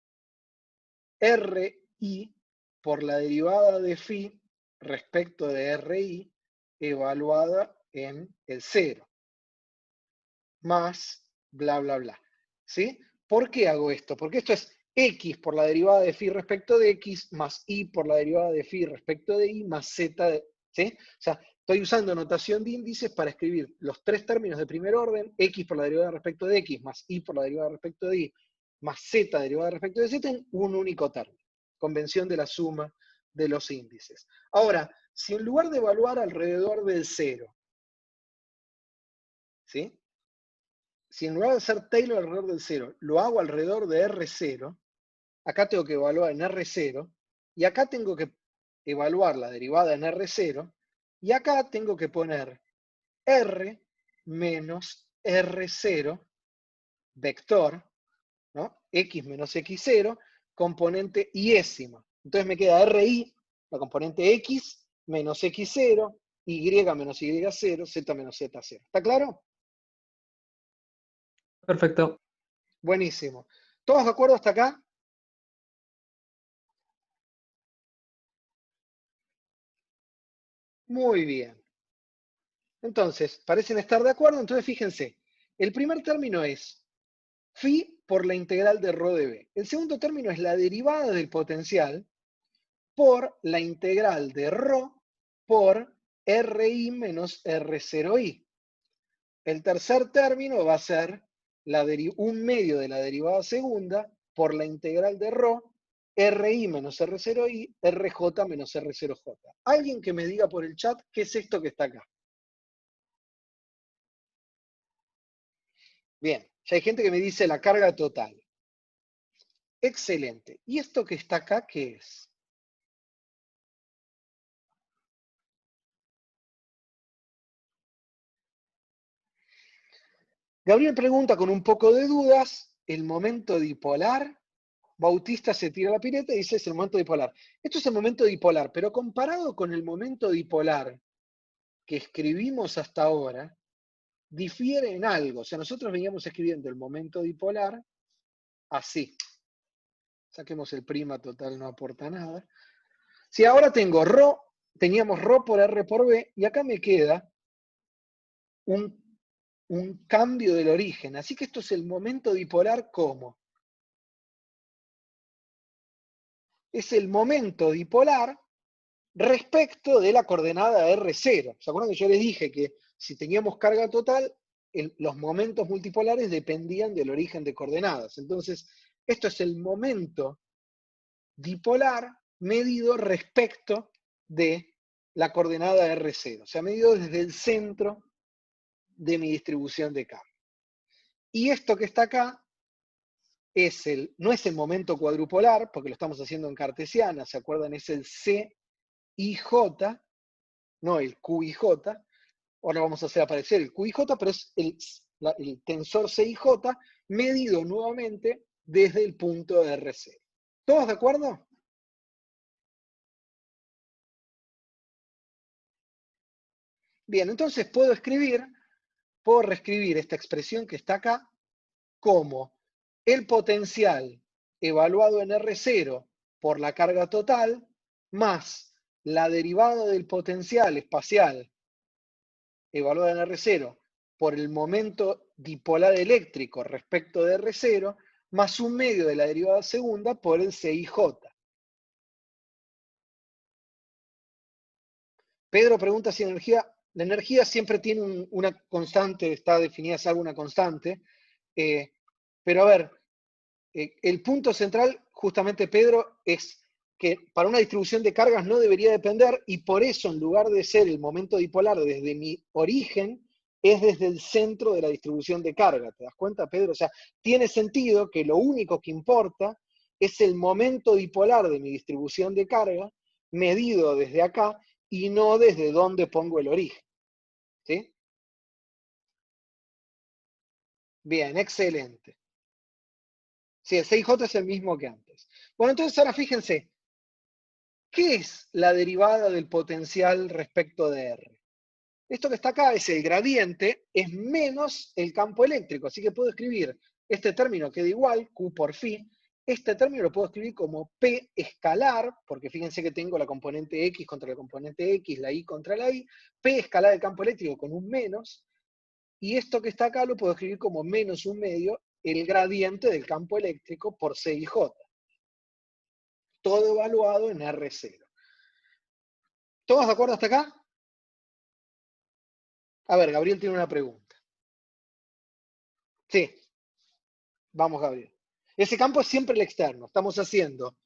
RI por la derivada de phi respecto de RI evaluada en el 0, más bla, bla, bla. ¿Sí? ¿Por qué hago esto? Porque esto es X por la derivada de phi respecto de X, más Y por la derivada de phi respecto de Y, más Z de... ¿Sí? O sea, estoy usando notación de índices para escribir los tres términos de primer orden, X por la derivada respecto de X, más Y por la derivada respecto de Y, más Z derivada respecto de Z, en un único término. Convención de la suma de los índices. Ahora, si en lugar de evaluar alrededor del 0, ¿sí? Si en lugar de hacer Taylor alrededor del 0, lo hago alrededor de R0, acá tengo que evaluar en R0, y acá tengo que evaluar la derivada en R0, y acá tengo que poner R menos R0, vector, ¿no? X menos X0, componente iésima. Entonces me queda RI, la componente X, menos X0, Y menos Y0, Z menos Z0. ¿Está claro? Perfecto. Buenísimo. ¿Todos de acuerdo hasta acá? Muy bien. Entonces, parecen estar de acuerdo. Entonces, fíjense, el primer término es phi por la integral de ρ de b. El segundo término es la derivada del potencial por la integral de ρ por RI menos R0i. El tercer término va a ser un medio de la derivada segunda por la integral de ρ, RI menos R0i, RJ menos R0j. Alguien que me diga por el chat qué es esto que está acá. Bien, ya hay gente que me dice la carga total. Excelente. ¿Y esto que está acá qué es? Gabriel pregunta con un poco de dudas, el momento dipolar. Bautista se tira la pileta y dice es el momento dipolar. Esto es el momento dipolar, pero comparado con el momento dipolar que escribimos hasta ahora, difiere en algo. O sea, nosotros veníamos escribiendo el momento dipolar así. Saquemos el prima total, no aporta nada. Si ahora tengo teníamos ρ por R por B, y acá me queda un cambio del origen. Así que esto es el momento dipolar ¿cómo? Es el momento dipolar respecto de la coordenada R0. ¿Se acuerdan que yo les dije que si teníamos carga total, los momentos multipolares dependían del origen de coordenadas? Entonces, esto es el momento dipolar medido respecto de la coordenada R0, o sea, medido desde el centro de mi distribución de carga. Y esto que está acá no es el momento cuadrupolar, porque lo estamos haciendo en cartesiana, ¿se acuerdan? Es el CIJ, no el QIJ. Ahora vamos a hacer aparecer el QIJ, pero es el tensor CIJ medido nuevamente desde el punto de R0. ¿Todos de acuerdo? Bien, entonces puedo reescribir esta expresión que está acá como el potencial evaluado en R0 por la carga total más la derivada del potencial espacial evaluada en R0 por el momento dipolar eléctrico respecto de R0 más un medio de la derivada segunda por el CIJ. Pedro pregunta si la energía siempre tiene una constante, está definida as algo una constante, pero a ver, el punto central, justamente Pedro, es que para una distribución de cargas no debería depender, y por eso en lugar de ser el momento dipolar desde mi origen, es desde el centro de la distribución de carga. ¿Te das cuenta, Pedro? O sea, tiene sentido que lo único que importa es el momento dipolar de mi distribución de carga, medido desde acá, y no desde dónde pongo el origen. ¿Sí? Bien, excelente. Sí, el CIJ es el mismo que antes. Bueno, entonces ahora fíjense, ¿qué es la derivada del potencial respecto de R? Esto que está acá es el gradiente, es menos el campo eléctrico, así que puedo escribir este término queda igual, Q por phi. Este término lo puedo escribir como P escalar, porque fíjense que tengo la componente X contra la componente X, la Y contra la Y, P escalar del campo eléctrico con un menos, y esto que está acá lo puedo escribir como menos un medio, el gradiente del campo eléctrico por CIJ. Todo evaluado en R0. ¿Todos de acuerdo hasta acá? A ver, Gabriel tiene una pregunta. Sí, vamos, Gabriel. Ese campo es siempre el externo. Estamos haciendo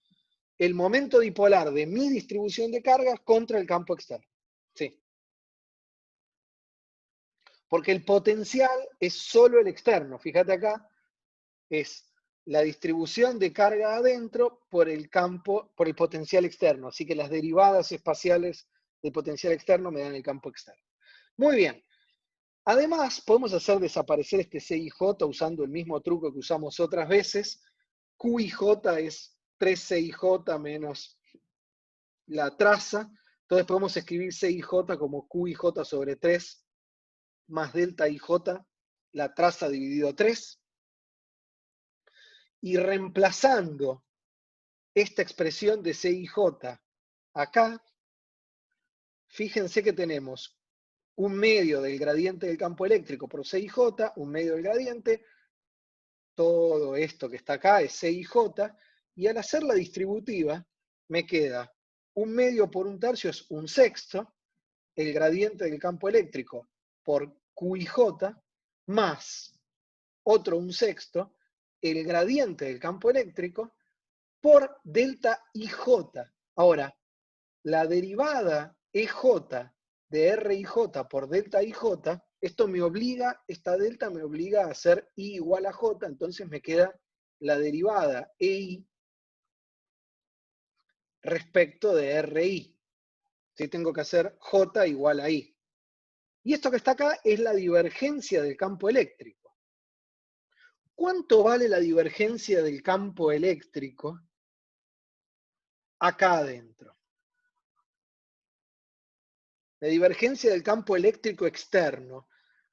el momento dipolar de mi distribución de cargas contra el campo externo. Sí. Porque el potencial es solo el externo. Fíjate acá, es la distribución de carga adentro por el campo, por el potencial externo. Así que las derivadas espaciales del potencial externo me dan el campo externo. Muy bien. Además, podemos hacer desaparecer este CIJ usando el mismo truco que usamos otras veces. QIJ es 3CIJ menos la traza. Entonces podemos escribir CIJ como QIJ sobre 3 más delta IJ, la traza dividido 3. Y reemplazando esta expresión de CIJ acá, fíjense que tenemos un medio del gradiente del campo eléctrico por CIJ, un medio del gradiente, todo esto que está acá es CIJ, y al hacer la distributiva me queda un medio por un tercio es un sexto, el gradiente del campo eléctrico por QIJ, más otro un sexto, el gradiente del campo eléctrico por delta IJ. Ahora, la derivada EJ de RIJ por delta IJ, esto me obliga, esta delta me obliga a hacer I igual a J, entonces me queda la derivada EI respecto de RI. ¿Sí? Tengo que hacer J igual a I. Y esto que está acá es la divergencia del campo eléctrico. ¿Cuánto vale la divergencia del campo eléctrico acá adentro? La divergencia del campo eléctrico externo.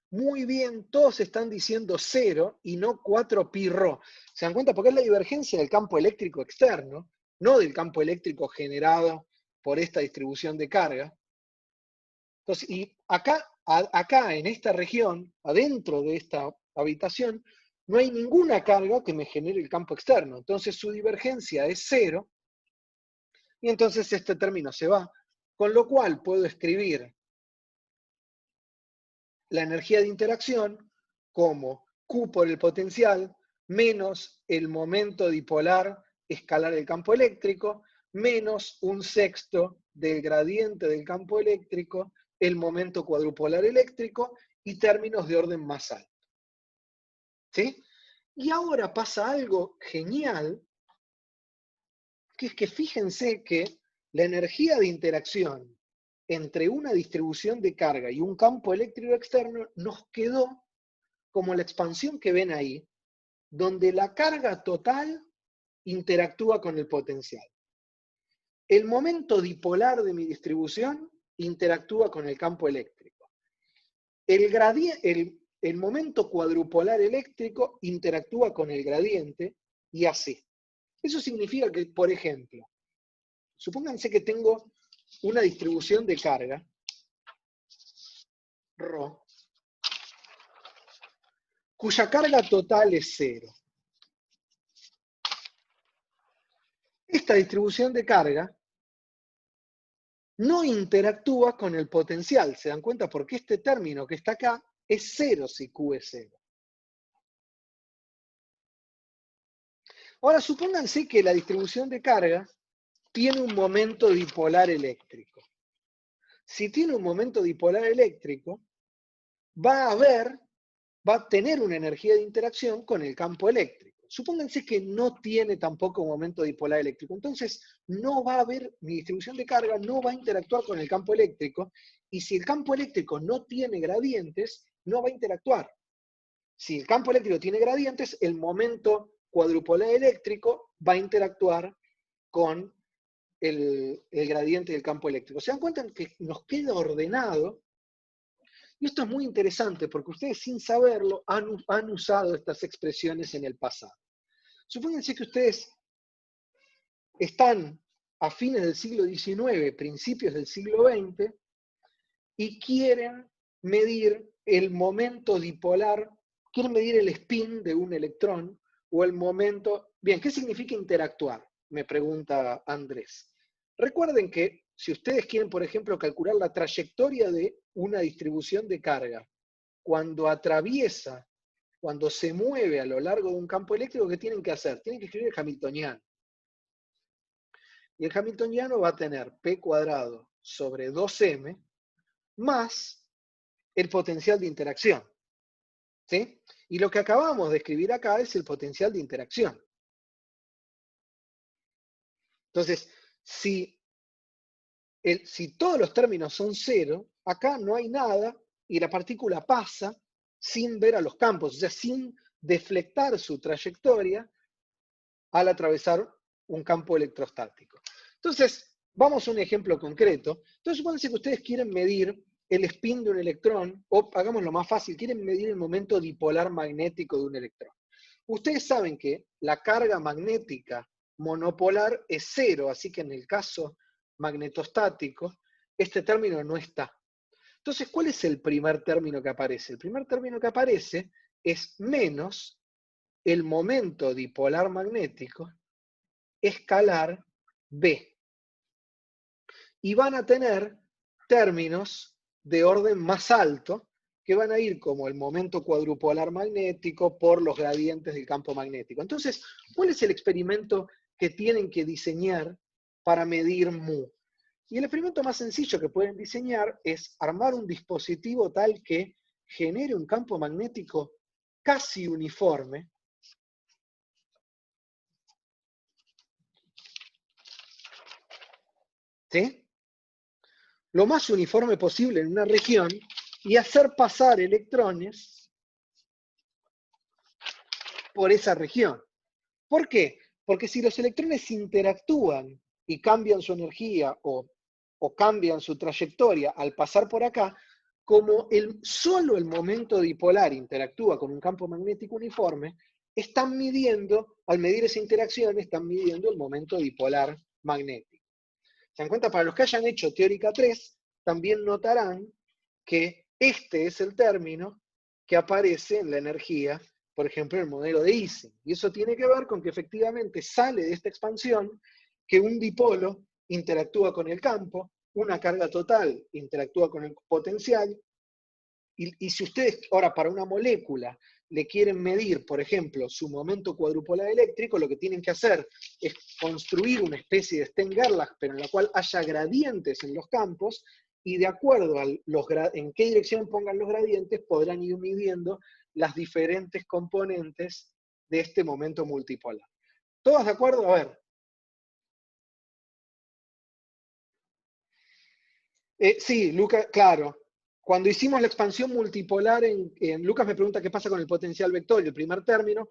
Muy bien, todos están diciendo 0 y no 4 pi rho. ¿Se dan cuenta? Porque es la divergencia del campo eléctrico externo, no del campo eléctrico generado por esta distribución de carga. Entonces, y acá en esta región, adentro de esta habitación, no hay ninguna carga que me genere el campo externo. Entonces su divergencia es 0, y entonces este término se va. Con lo cual puedo escribir la energía de interacción como Q por el potencial menos el momento dipolar escalar del campo eléctrico menos 1/6 del gradiente del campo eléctrico, el momento cuadrupolar eléctrico y términos de orden más alto. ¿Sí? Y ahora pasa algo genial, que es que fíjense que la energía de interacción entre una distribución de carga y un campo eléctrico externo nos quedó como la expansión que ven ahí, donde la carga total interactúa con el potencial. El momento dipolar de mi distribución interactúa con el campo eléctrico. El momento cuadrupolar eléctrico interactúa con el gradiente y así. Eso significa que, por ejemplo, supónganse que tengo una distribución de carga, ρ, cuya carga total es 0. Esta distribución de carga no interactúa con el potencial. ¿Se dan cuenta? Porque este término que está acá es 0 si Q es 0. Ahora, supónganse que la distribución de carga tiene un momento dipolar eléctrico. Si tiene un momento dipolar eléctrico, va a tener una energía de interacción con el campo eléctrico. Supónganse que no tiene tampoco un momento dipolar eléctrico. Entonces, no va a haber, mi distribución de carga no va a interactuar con el campo eléctrico, y si el campo eléctrico no tiene gradientes, no va a interactuar. Si el campo eléctrico tiene gradientes, el momento cuadrupolar eléctrico va a interactuar con el gradiente del campo eléctrico. ¿Se dan cuenta que nos queda ordenado? Y esto es muy interesante porque ustedes sin saberlo han usado estas expresiones en el pasado. Supónganse que ustedes están a fines del siglo XIX, principios del siglo XX, y quieren medir el momento dipolar, quieren medir el spin de un electrón o el momento... Bien, ¿qué significa interactuar? Me pregunta Andrés. Recuerden que si ustedes quieren, por ejemplo, calcular la trayectoria de una distribución de carga, cuando atraviesa, cuando se mueve a lo largo de un campo eléctrico, ¿qué tienen que hacer? Tienen que escribir el hamiltoniano. Y el hamiltoniano va a tener P cuadrado sobre 2m más el potencial de interacción. ¿Sí? Y lo que acabamos de escribir acá es el potencial de interacción. Entonces, si todos los términos son 0, acá no hay nada y la partícula pasa sin ver a los campos, o sea, sin deflectar su trayectoria al atravesar un campo electrostático. Entonces, vamos a un ejemplo concreto. Entonces, supónganse que ustedes quieren medir el spin de un electrón, o hagámoslo más fácil, quieren medir el momento dipolar magnético de un electrón. Ustedes saben que la carga magnética monopolar es 0, así que en el caso magnetostático, este término no está. Entonces, ¿cuál es el primer término que aparece? El primer término que aparece es menos el momento dipolar magnético escalar B. Y van a tener términos de orden más alto que van a ir como el momento cuadrupolar magnético por los gradientes del campo magnético. Entonces, ¿cuál es el experimento que tienen que diseñar para medir mu? Y el experimento más sencillo que pueden diseñar es armar un dispositivo tal que genere un campo magnético casi uniforme, ¿sí? Lo más uniforme posible en una región y hacer pasar electrones por esa región. ¿Por qué? Porque si los electrones interactúan y cambian su energía o cambian su trayectoria al pasar por acá, como solo el momento dipolar interactúa con un campo magnético uniforme, están midiendo, al medir esa interacción, están midiendo el momento dipolar magnético. ¿Se dan cuenta? Para los que hayan hecho teórica 3, también notarán que este es el término que aparece en la energía, por ejemplo, en el modelo de Ising. Y eso tiene que ver con que efectivamente sale de esta expansión que un dipolo interactúa con el campo, una carga total interactúa con el potencial, y si ustedes ahora para una molécula le quieren medir, por ejemplo, su momento cuadrupolar eléctrico, lo que tienen que hacer es construir una especie de Stern-Gerlach, pero en la cual haya gradientes en los campos, y de acuerdo a en qué dirección pongan los gradientes, podrán ir midiendo las diferentes componentes de este momento multipolar. ¿Todos de acuerdo? A ver. Sí, Lucas, claro. Cuando hicimos la expansión multipolar, Lucas me pregunta qué pasa con el potencial vector, el primer término.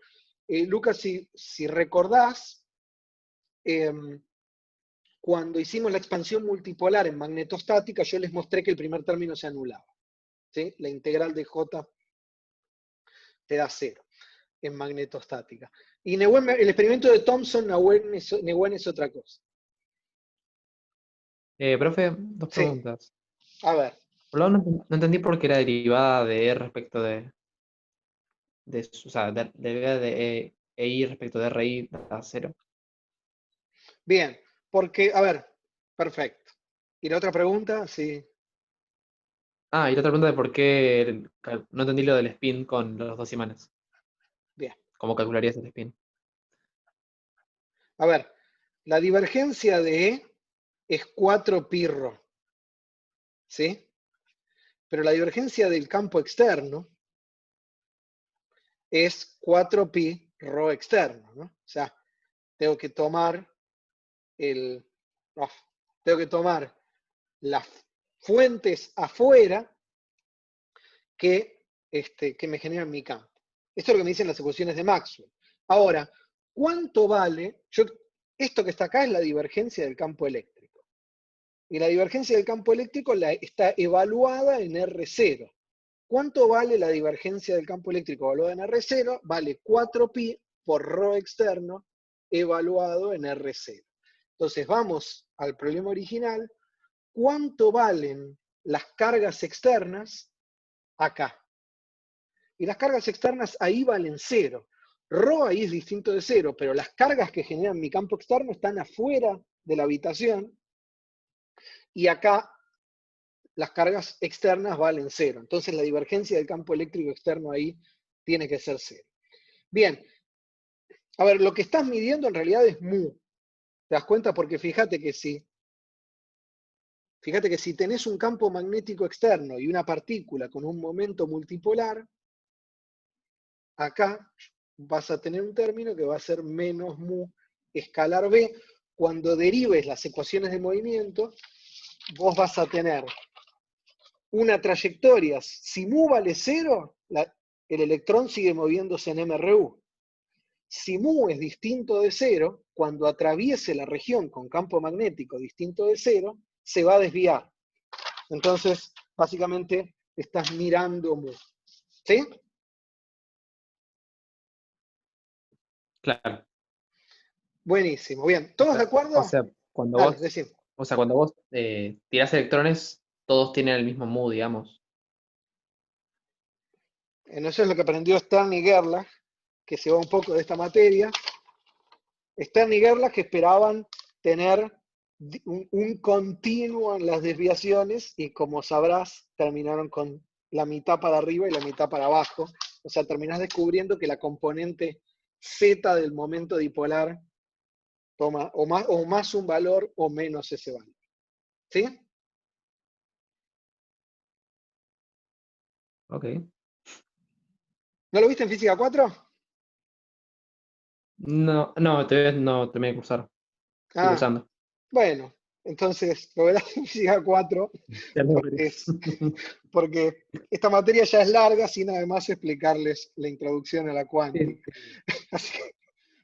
Lucas, si recordás, cuando hicimos la expansión multipolar en magnetostática, yo les mostré que el primer término se anulaba. ¿Sí? La integral de J te da 0 en magnetostática. Y el experimento de Thomson, Neumann es otra cosa. Profe, dos Sí, preguntas. a ver. Por un lado, no entendí por qué era derivada de E respecto o sea, derivada de EI respecto de RI a 0. Bien, porque, a ver, perfecto. ¿Y la otra pregunta? Sí. Ah, y la otra pregunta de por qué no entendí lo del spin con los 2 imanes. Bien. ¿Cómo calcularías el spin? A ver, la divergencia de E es 4 pi rho, ¿sí? Pero la divergencia del campo externo es 4 pi rho externo, ¿no? O sea, tengo que tomar las fuentes afuera que me generan mi campo. Esto es lo que me dicen las ecuaciones de Maxwell. Ahora, ¿cuánto vale? Esto que está acá es la divergencia del campo eléctrico. Y la divergencia del campo eléctrico está evaluada en R0. ¿Cuánto vale la divergencia del campo eléctrico evaluada en R0? Vale 4pi por rho externo evaluado en R0. Entonces vamos al problema original. ¿Cuánto valen las cargas externas acá? Y las cargas externas ahí valen 0. Rho ahí es distinto de 0, pero las cargas que generan mi campo externo están afuera de la habitación, y acá las cargas externas valen 0. Entonces la divergencia del campo eléctrico externo ahí tiene que ser 0. Bien, a ver, lo que estás midiendo en realidad es mu. ¿Te das cuenta? Porque fíjate que si tenés un campo magnético externo y una partícula con un momento multipolar, acá vas a tener un término que va a ser menos mu escalar b. Cuando derives las ecuaciones de movimiento, vos vas a tener una trayectoria. Si mu vale 0, el electrón sigue moviéndose en MRU. Si mu es distinto de 0, cuando atraviese la región con campo magnético distinto de 0, se va a desviar. Entonces, básicamente, estás mirando mu. ¿Sí? Claro. Buenísimo. Bien. ¿Todos de acuerdo? O sea, cuando Dale, vos, decime. tirás electrones, todos tienen el mismo mu, digamos. Eso es lo que aprendió Stern y Gerlach, que se va un poco de esta materia. Stern y Gerlach que esperaban tener un continuo en las desviaciones, y como sabrás, terminaron con la mitad para arriba y la mitad para abajo. O sea, terminás descubriendo que la componente Z del momento dipolar toma o más un valor o menos ese valor. ¿Sí? Ok. ¿No lo viste en física 4? No, no terminé de cursar. Estoy Ah, cursando. bueno, entonces lo verás en física 4, Ya lo porque, veré. porque esta materia ya es larga, sin además explicarles la introducción a la cuántica. Así que,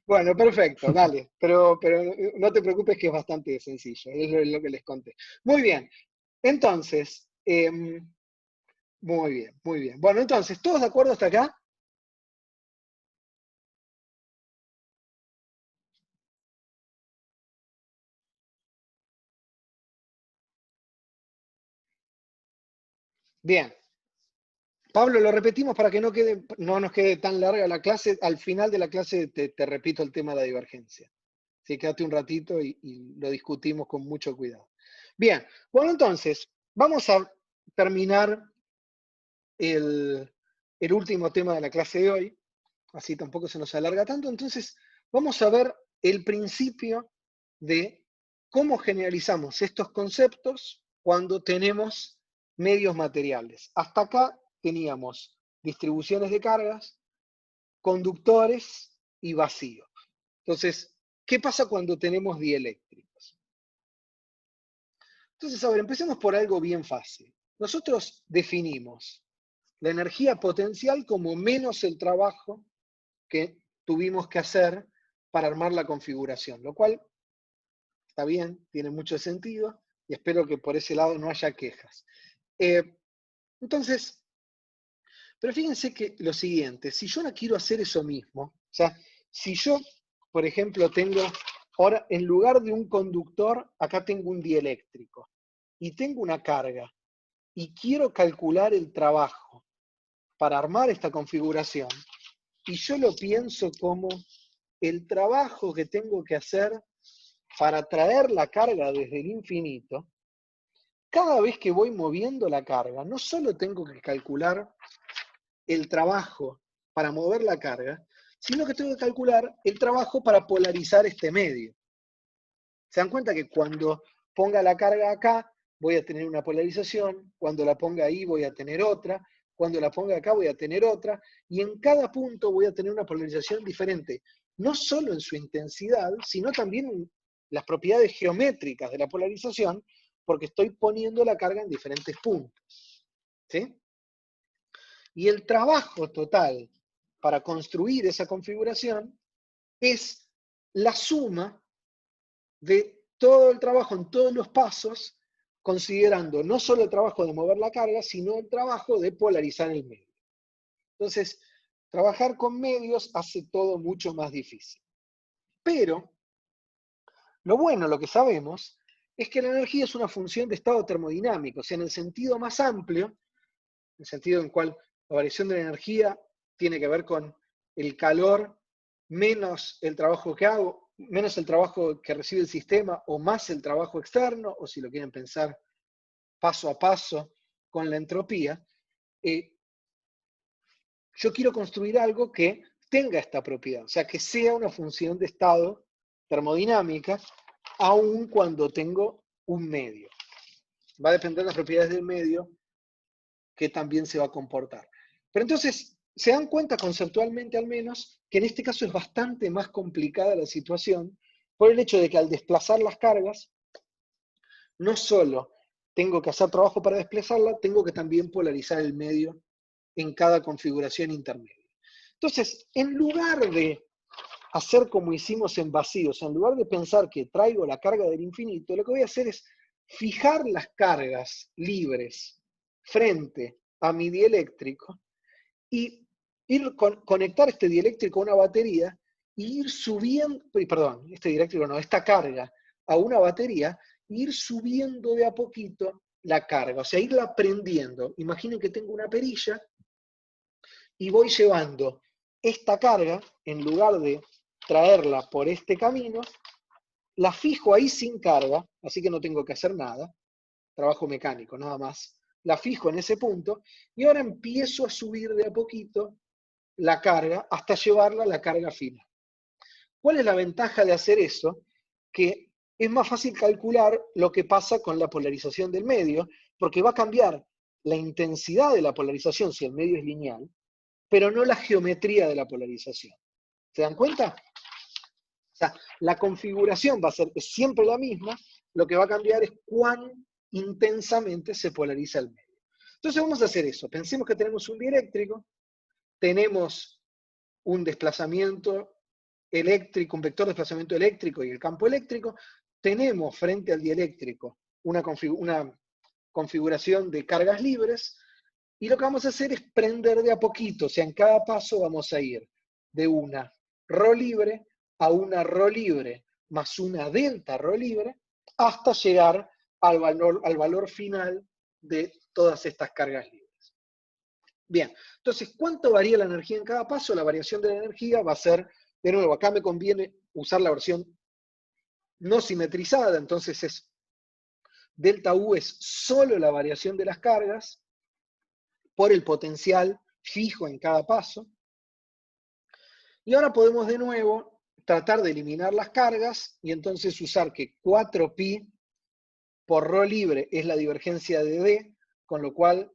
bueno, perfecto, dale, pero no te preocupes que es bastante sencillo, es lo que les conté. Muy bien, entonces, muy bien, muy bien. Bueno, entonces, ¿todos de acuerdo hasta acá? Bien. Pablo, lo repetimos para que no nos quede tan larga la clase. Al final de la clase te repito el tema de la divergencia. Así que quédate un ratito y lo discutimos con mucho cuidado. Bien, bueno, entonces, vamos a terminar el último tema de la clase de hoy, así tampoco se nos alarga tanto. Entonces, vamos a ver el principio de cómo generalizamos estos conceptos cuando tenemos medios materiales. Hasta acá teníamos distribuciones de cargas, conductores y vacíos. Entonces, ¿qué pasa cuando tenemos dieléctricos? Entonces, a ver, empecemos por algo bien fácil. Nosotros definimos la energía potencial como menos el trabajo que tuvimos que hacer para armar la configuración, lo cual está bien, tiene mucho sentido, y espero que por ese lado no haya quejas. Entonces, pero fíjense que lo siguiente, si yo no quiero hacer eso mismo, o sea, si yo, por ejemplo, tengo, ahora en lugar de un conductor, acá tengo un dieléctrico, y tengo una carga, y quiero calcular el trabajo para armar esta configuración, y yo lo pienso como el trabajo que tengo que hacer para traer la carga desde el infinito, cada vez que voy moviendo la carga, no solo tengo que calcular el trabajo para mover la carga, sino que tengo que calcular el trabajo para polarizar este medio. ¿Se dan cuenta que cuando ponga la carga acá, voy a tener una polarización, cuando la ponga ahí voy a tener otra, cuando la ponga acá voy a tener otra, y en cada punto voy a tener una polarización diferente, no solo en su intensidad, sino también en las propiedades geométricas de la polarización, porque estoy poniendo la carga en diferentes puntos. ¿Sí? Y el trabajo total para construir esa configuración es la suma de todo el trabajo en todos los pasos, considerando no solo el trabajo de mover la carga, sino el trabajo de polarizar el medio. Entonces, trabajar con medios hace todo mucho más difícil. Pero, lo bueno, lo que sabemos, es que la energía es una función de estado termodinámico, o sea, en el sentido más amplio, en el sentido en cual la variación de la energía tiene que ver con el calor menos el trabajo que hago, menos el trabajo que recibe el sistema o más el trabajo externo, o si lo quieren pensar paso a paso con la entropía, yo quiero construir algo que tenga esta propiedad, o sea, que sea una función de estado termodinámica, aun cuando tengo un medio. Va a depender de las propiedades del medio que también se va a comportar. Pero entonces, se dan cuenta conceptualmente al menos que en este caso es bastante más complicada la situación por el hecho de que al desplazar las cargas, no solo tengo que hacer trabajo para desplazarla, tengo que también polarizar el medio en cada configuración intermedia. Entonces, en lugar de hacer como hicimos en vacíos, en lugar de pensar que traigo la carga del infinito, lo que voy a hacer es fijar las cargas libres frente a mi dieléctrico y conectar este dieléctrico a una batería y ir subiendo, perdón, este dieléctrico no, esta carga a una batería e ir subiendo de a poquito la carga, o sea, irla prendiendo. Imaginen que tengo una perilla y voy llevando esta carga, en lugar de traerla por este camino, la fijo ahí sin carga, así que no tengo que hacer nada, trabajo mecánico, nada más. La fijo en ese punto y ahora empiezo a subir de a poquito la carga hasta llevarla a la carga final. ¿Cuál es la ventaja de hacer eso? Que es más fácil calcular lo que pasa con la polarización del medio, porque va a cambiar la intensidad de la polarización si el medio es lineal, pero no la geometría de la polarización. ¿Se dan cuenta? O sea, la configuración va a ser siempre la misma, lo que va a cambiar es cuán intensamente se polariza el medio. Entonces vamos a hacer eso. Pensemos que tenemos un dieléctrico, tenemos un desplazamiento eléctrico, un vector de desplazamiento eléctrico y el campo eléctrico, tenemos frente al dieléctrico una configuración de cargas libres, y lo que vamos a hacer es prender de a poquito, o sea, en cada paso vamos a ir de una ρ libre a una ρ libre más una delta ρ libre, hasta llegar al valor final de todas estas cargas libres. Bien, entonces, ¿cuánto varía la energía en cada paso? La variación de la energía va a ser, de nuevo, acá me conviene usar la versión no simetrizada, entonces es delta U es solo la variación de las cargas por el potencial fijo en cada paso. Y ahora podemos de nuevo tratar de eliminar las cargas y entonces usar que 4pi por ρ libre es la divergencia de D, con lo cual,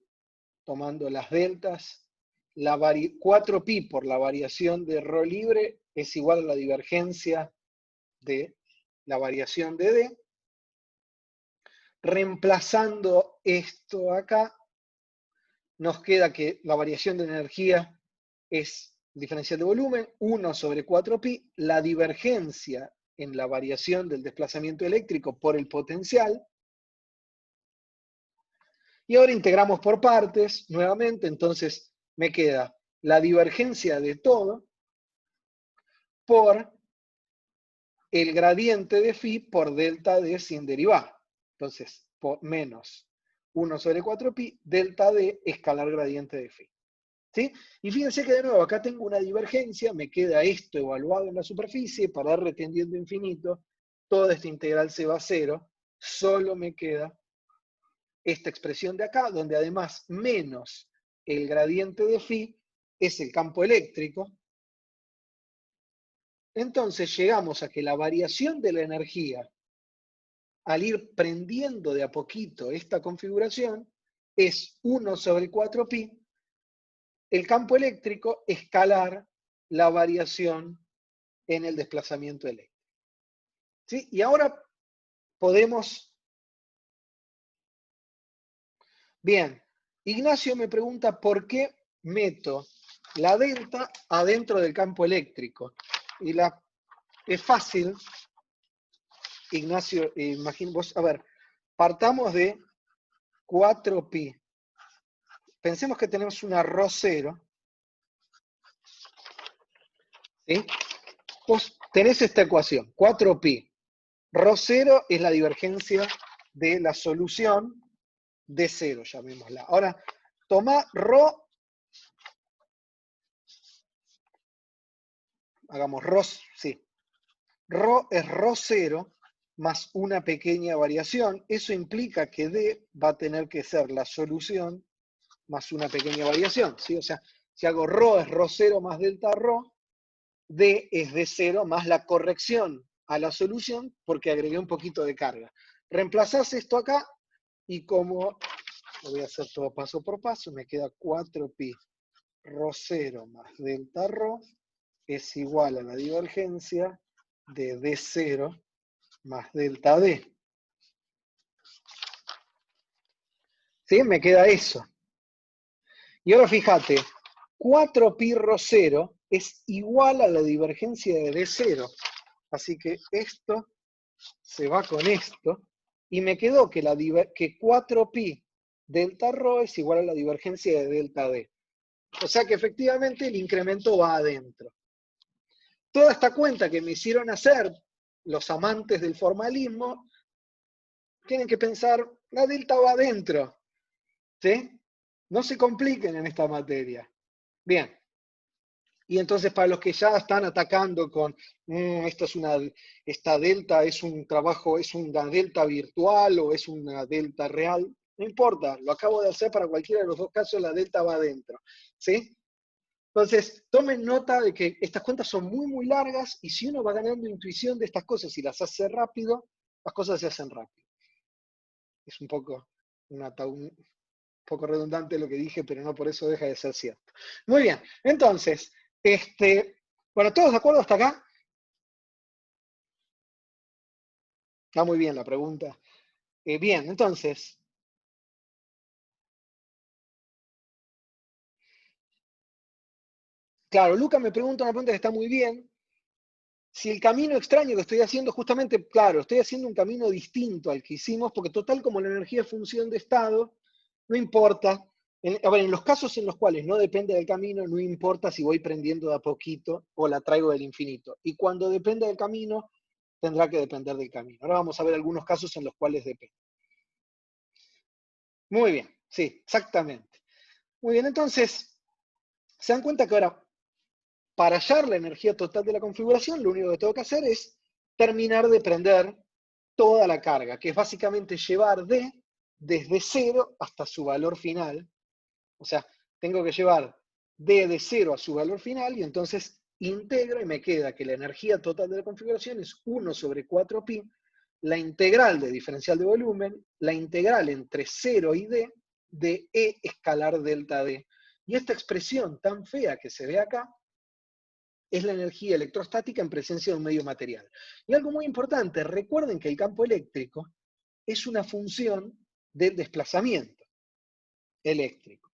tomando las deltas, 4pi por la variación de ρ libre es igual a la divergencia de la variación de D. Reemplazando esto acá, nos queda que la variación de energía es diferencial de volumen, 1 sobre 4pi, la divergencia en la variación del desplazamiento eléctrico por el potencial. Y ahora integramos por partes, nuevamente, entonces me queda la divergencia de todo por el gradiente de phi por delta D sin derivar. Entonces, por menos 1 sobre 4pi, delta D escalar gradiente de phi. ¿Sí? Y fíjense que de nuevo acá tengo una divergencia, me queda esto evaluado en la superficie, para R tendiendo a infinito, toda esta integral se va a cero, solo me queda esta expresión de acá, donde además menos el gradiente de phi es el campo eléctrico. Entonces llegamos a que la variación de la energía, al ir prendiendo de a poquito esta configuración, es 1 sobre 4pi, el campo eléctrico escalar la variación en el desplazamiento eléctrico. ¿Sí? Y ahora podemos... Bien, Ignacio me pregunta por qué meto la delta adentro del campo eléctrico. Y es fácil, Ignacio, imagín vos, a ver, partamos de 4pi. Pensemos que tenemos una ρ0. ¿Sí? Vos tenés esta ecuación, 4pi. ρ0 es la divergencia de la solución de 0, llamémosla. Ahora, toma ρ, hagamos ρ, sí. ρ es ρ0 más una pequeña variación. Eso implica que D va a tener que ser la solución más una pequeña variación, ¿sí? O sea, si hago ρ es ρ0 más delta ρ, D es D0 más la corrección a la solución porque agregué un poquito de carga. Reemplazás esto acá y como lo voy a hacer todo paso por paso, me queda 4pi ρ0 más delta ρ es igual a la divergencia de D0 más delta D. ¿Sí? Me queda eso. Y ahora fíjate, 4pi ρ0 es igual a la divergencia de D0. Así que esto se va con esto. Y me quedó que 4pi delta ρ es igual a la divergencia de delta D. O sea que efectivamente el incremento va adentro. Toda esta cuenta que me hicieron hacer los amantes del formalismo, tienen que pensar, la delta va adentro. ¿Sí? No se compliquen en esta materia. Bien. Y entonces para los que ya están atacando con, esta delta es un trabajo, es una delta virtual o es una delta real, no importa, lo acabo de hacer para cualquiera de los dos casos, la delta va adentro. ¿Sí? Entonces, tomen nota de que estas cuentas son muy, muy largas y si uno va ganando intuición de estas cosas y las hace rápido, las cosas se hacen rápido. Es un poco redundante lo que dije, pero no por eso deja de ser cierto. Muy bien, entonces, bueno, ¿todos de acuerdo hasta acá? Está muy bien la pregunta. Bien, entonces, claro, Luca me pregunta una pregunta que está muy bien. Si el camino extraño que estoy haciendo, justamente, claro, estoy haciendo un camino distinto al que hicimos, porque total, como la energía es función de estado, no importa. A ver, en los casos en los cuales no depende del camino, no importa si voy prendiendo de a poquito o la traigo del infinito. Y cuando depende del camino, tendrá que depender del camino. Ahora vamos a ver algunos casos en los cuales depende. Muy bien, sí, exactamente. Muy bien, entonces, se dan cuenta que ahora, para hallar la energía total de la configuración, lo único que tengo que hacer es terminar de prender toda la carga, que es básicamente llevar D desde 0 hasta su valor final. O sea, tengo que llevar D de 0 a su valor final y entonces integro y me queda que la energía total de la configuración es 1 sobre 4pi, la integral de diferencial de volumen, la integral entre 0 y D de E escalar delta D. Y esta expresión tan fea que se ve acá es la energía electrostática en presencia de un medio material. Y algo muy importante, recuerden que el campo eléctrico es una función del desplazamiento eléctrico.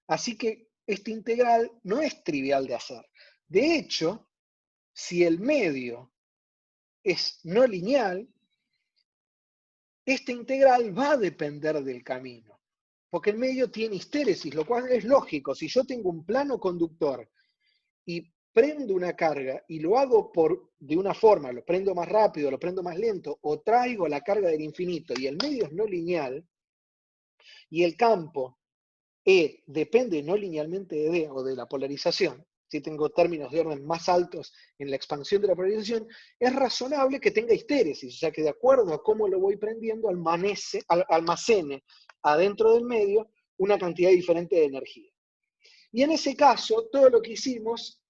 Así que esta integral no es trivial de hacer. De hecho, si el medio es no lineal, esta integral va a depender del camino, porque el medio tiene histéresis, lo cual es lógico. Si yo tengo un plano conductor y prendo una carga y lo hago de una forma, lo prendo más rápido, lo prendo más lento, o traigo la carga del infinito y el medio es no lineal, y el campo E depende no linealmente de D o de la polarización, si tengo términos de orden más altos en la expansión de la polarización, es razonable que tenga histéresis, o sea que de acuerdo a cómo lo voy prendiendo, almacene adentro del medio una cantidad diferente de energía. Y en ese caso, todo lo que hicimos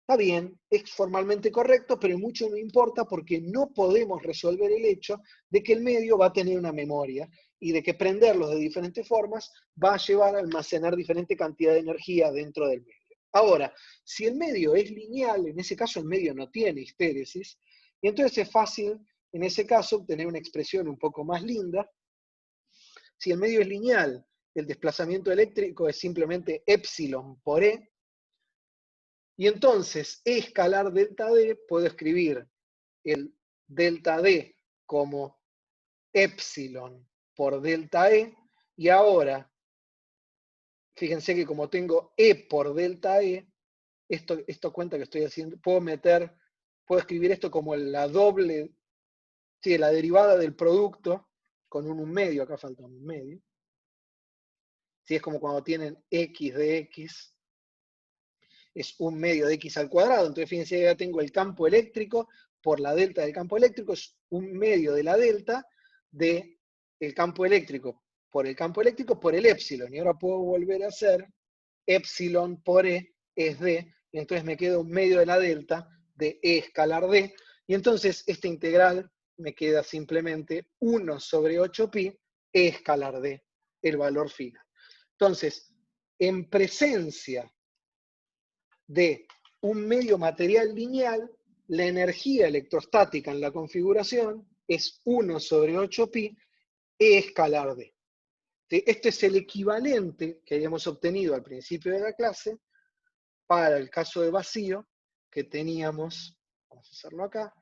está bien, es formalmente correcto, pero mucho no importa porque no podemos resolver el hecho de que el medio va a tener una memoria y de que prenderlos de diferentes formas va a llevar a almacenar diferente cantidad de energía dentro del medio. Ahora, si el medio es lineal, en ese caso el medio no tiene histéresis, y entonces es fácil, en ese caso, obtener una expresión un poco más linda. Si el medio es lineal, el desplazamiento eléctrico es simplemente epsilon por E, y entonces, E escalar delta D, puedo escribir el delta D como epsilon por delta E, y ahora, fíjense que como tengo E por delta E, esto cuenta que estoy haciendo, puedo escribir esto como la doble, sí, la derivada del producto, con un medio, acá falta un medio. Sí, es como cuando tienen x de x, es un medio de x al cuadrado. Entonces, fíjense, ya tengo el campo eléctrico por la delta del campo eléctrico, es un medio de la delta del campo eléctrico por el campo eléctrico por el épsilon. Y ahora puedo volver a hacer épsilon por E es D, y entonces me queda un medio de la delta de E escalar D, y entonces esta integral me queda simplemente 1 sobre 8pi E escalar D, el valor final. Entonces, en presencia de un medio material lineal, la energía electrostática en la configuración es 1 sobre 8pi E escalar D. Este es el equivalente que habíamos obtenido al principio de la clase para el caso de vacío, que teníamos, vamos a hacerlo acá,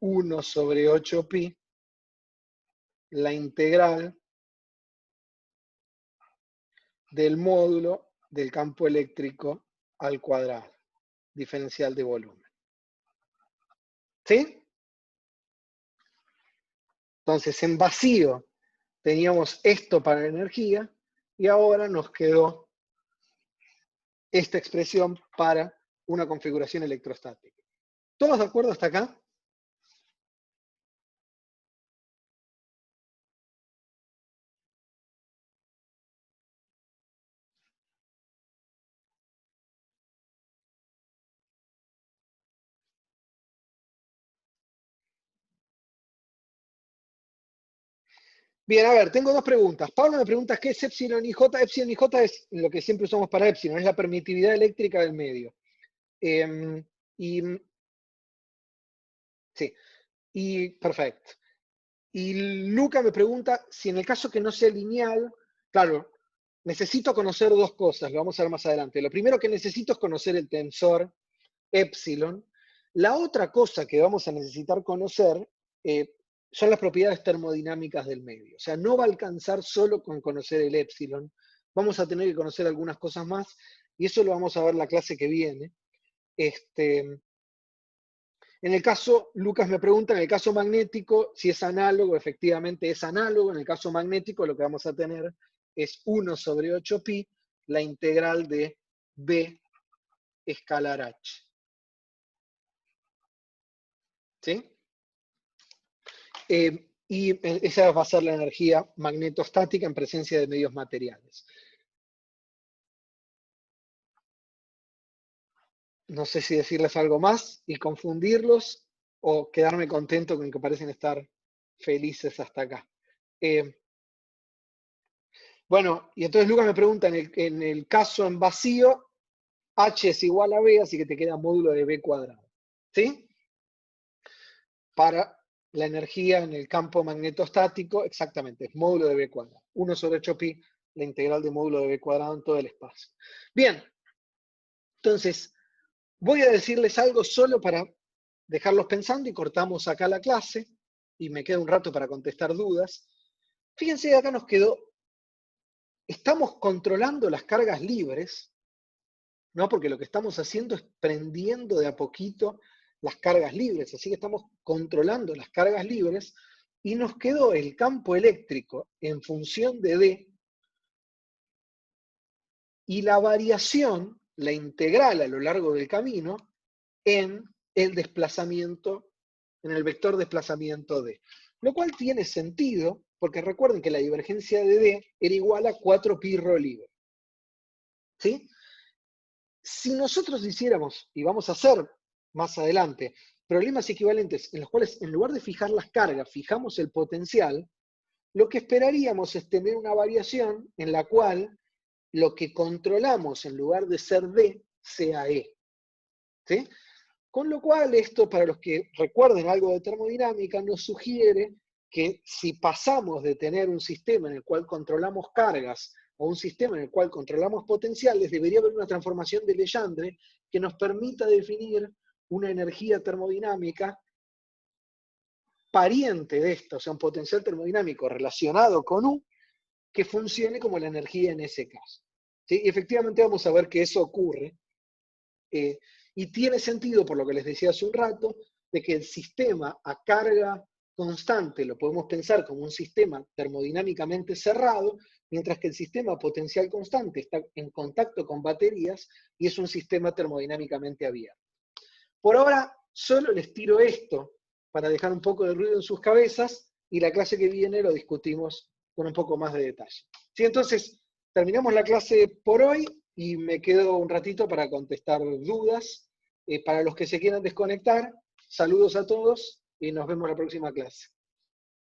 1 sobre 8pi, la integral del módulo del campo eléctrico al cuadrado, diferencial de volumen. ¿Sí? Entonces, en vacío teníamos esto para la energía y ahora nos quedó esta expresión para una configuración electrostática. ¿Todos de acuerdo hasta acá? Bien, a ver, tengo dos preguntas. Pablo me pregunta qué es epsilon y j. Epsilon y j es lo que siempre usamos para epsilon, es la permitividad eléctrica del medio. Sí, y perfecto. Y Luca me pregunta si en el caso que no sea lineal, claro, necesito conocer dos cosas, lo vamos a ver más adelante. Lo primero que necesito es conocer el tensor epsilon. La otra cosa que vamos a necesitar conocer son las propiedades termodinámicas del medio. O sea, no va a alcanzar solo con conocer el epsilon. Vamos a tener que conocer algunas cosas más y eso lo vamos a ver la clase que viene. En el caso, Lucas me pregunta, en el caso magnético, si es análogo, efectivamente es análogo. En el caso magnético lo que vamos a tener es 1 sobre 8pi, la integral de B escalar H. ¿Sí? Y esa va a ser la energía magnetostática en presencia de medios materiales. No sé si decirles algo más y confundirlos o quedarme contento con que parecen estar felices hasta acá. Bueno, y entonces Lucas me pregunta, en el caso en vacío, H es igual a B, así que te queda módulo de B cuadrado. ¿Sí? Para la energía en el campo magnetostático, exactamente, es módulo de B cuadrado. 1 sobre 8pi, la integral de módulo de B cuadrado en todo el espacio. Bien, entonces, voy a decirles algo solo para dejarlos pensando y cortamos acá la clase y me queda un rato para contestar dudas. Fíjense, acá nos quedó, estamos controlando las cargas libres, ¿no? Porque lo que estamos haciendo es prendiendo de a poquito las cargas libres, así que estamos controlando las cargas libres y nos quedó el campo eléctrico en función de D y la variación, la integral a lo largo del camino, en el desplazamiento, en el vector desplazamiento D. Lo cual tiene sentido, porque recuerden que la divergencia de D era igual a 4pi rho libre. ¿Sí? Si nosotros hiciéramos, y vamos a hacer más adelante, problemas equivalentes en los cuales en lugar de fijar las cargas, fijamos el potencial, lo que esperaríamos es tener una variación en la cual lo que controlamos en lugar de ser D sea E. ¿Sí? Con lo cual, esto, para los que recuerden algo de termodinámica, nos sugiere que si pasamos de tener un sistema en el cual controlamos cargas a un sistema en el cual controlamos potenciales, debería haber una transformación de Legendre que nos permita definir una energía termodinámica pariente de esto, o sea, un potencial termodinámico relacionado con U, que funcione como la energía en ese caso. ¿Sí? Y efectivamente vamos a ver que eso ocurre. Y tiene sentido, por lo que les decía hace un rato, de que el sistema a carga constante lo podemos pensar como un sistema termodinámicamente cerrado, mientras que el sistema potencial constante está en contacto con baterías y es un sistema termodinámicamente abierto. Por ahora, solo les tiro esto para dejar un poco de ruido en sus cabezas y la clase que viene lo discutimos con un poco más de detalle. ¿Sí? Entonces, terminamos la clase por hoy y me quedo un ratito para contestar dudas. Para los que se quieran desconectar, saludos a todos y nos vemos la próxima clase.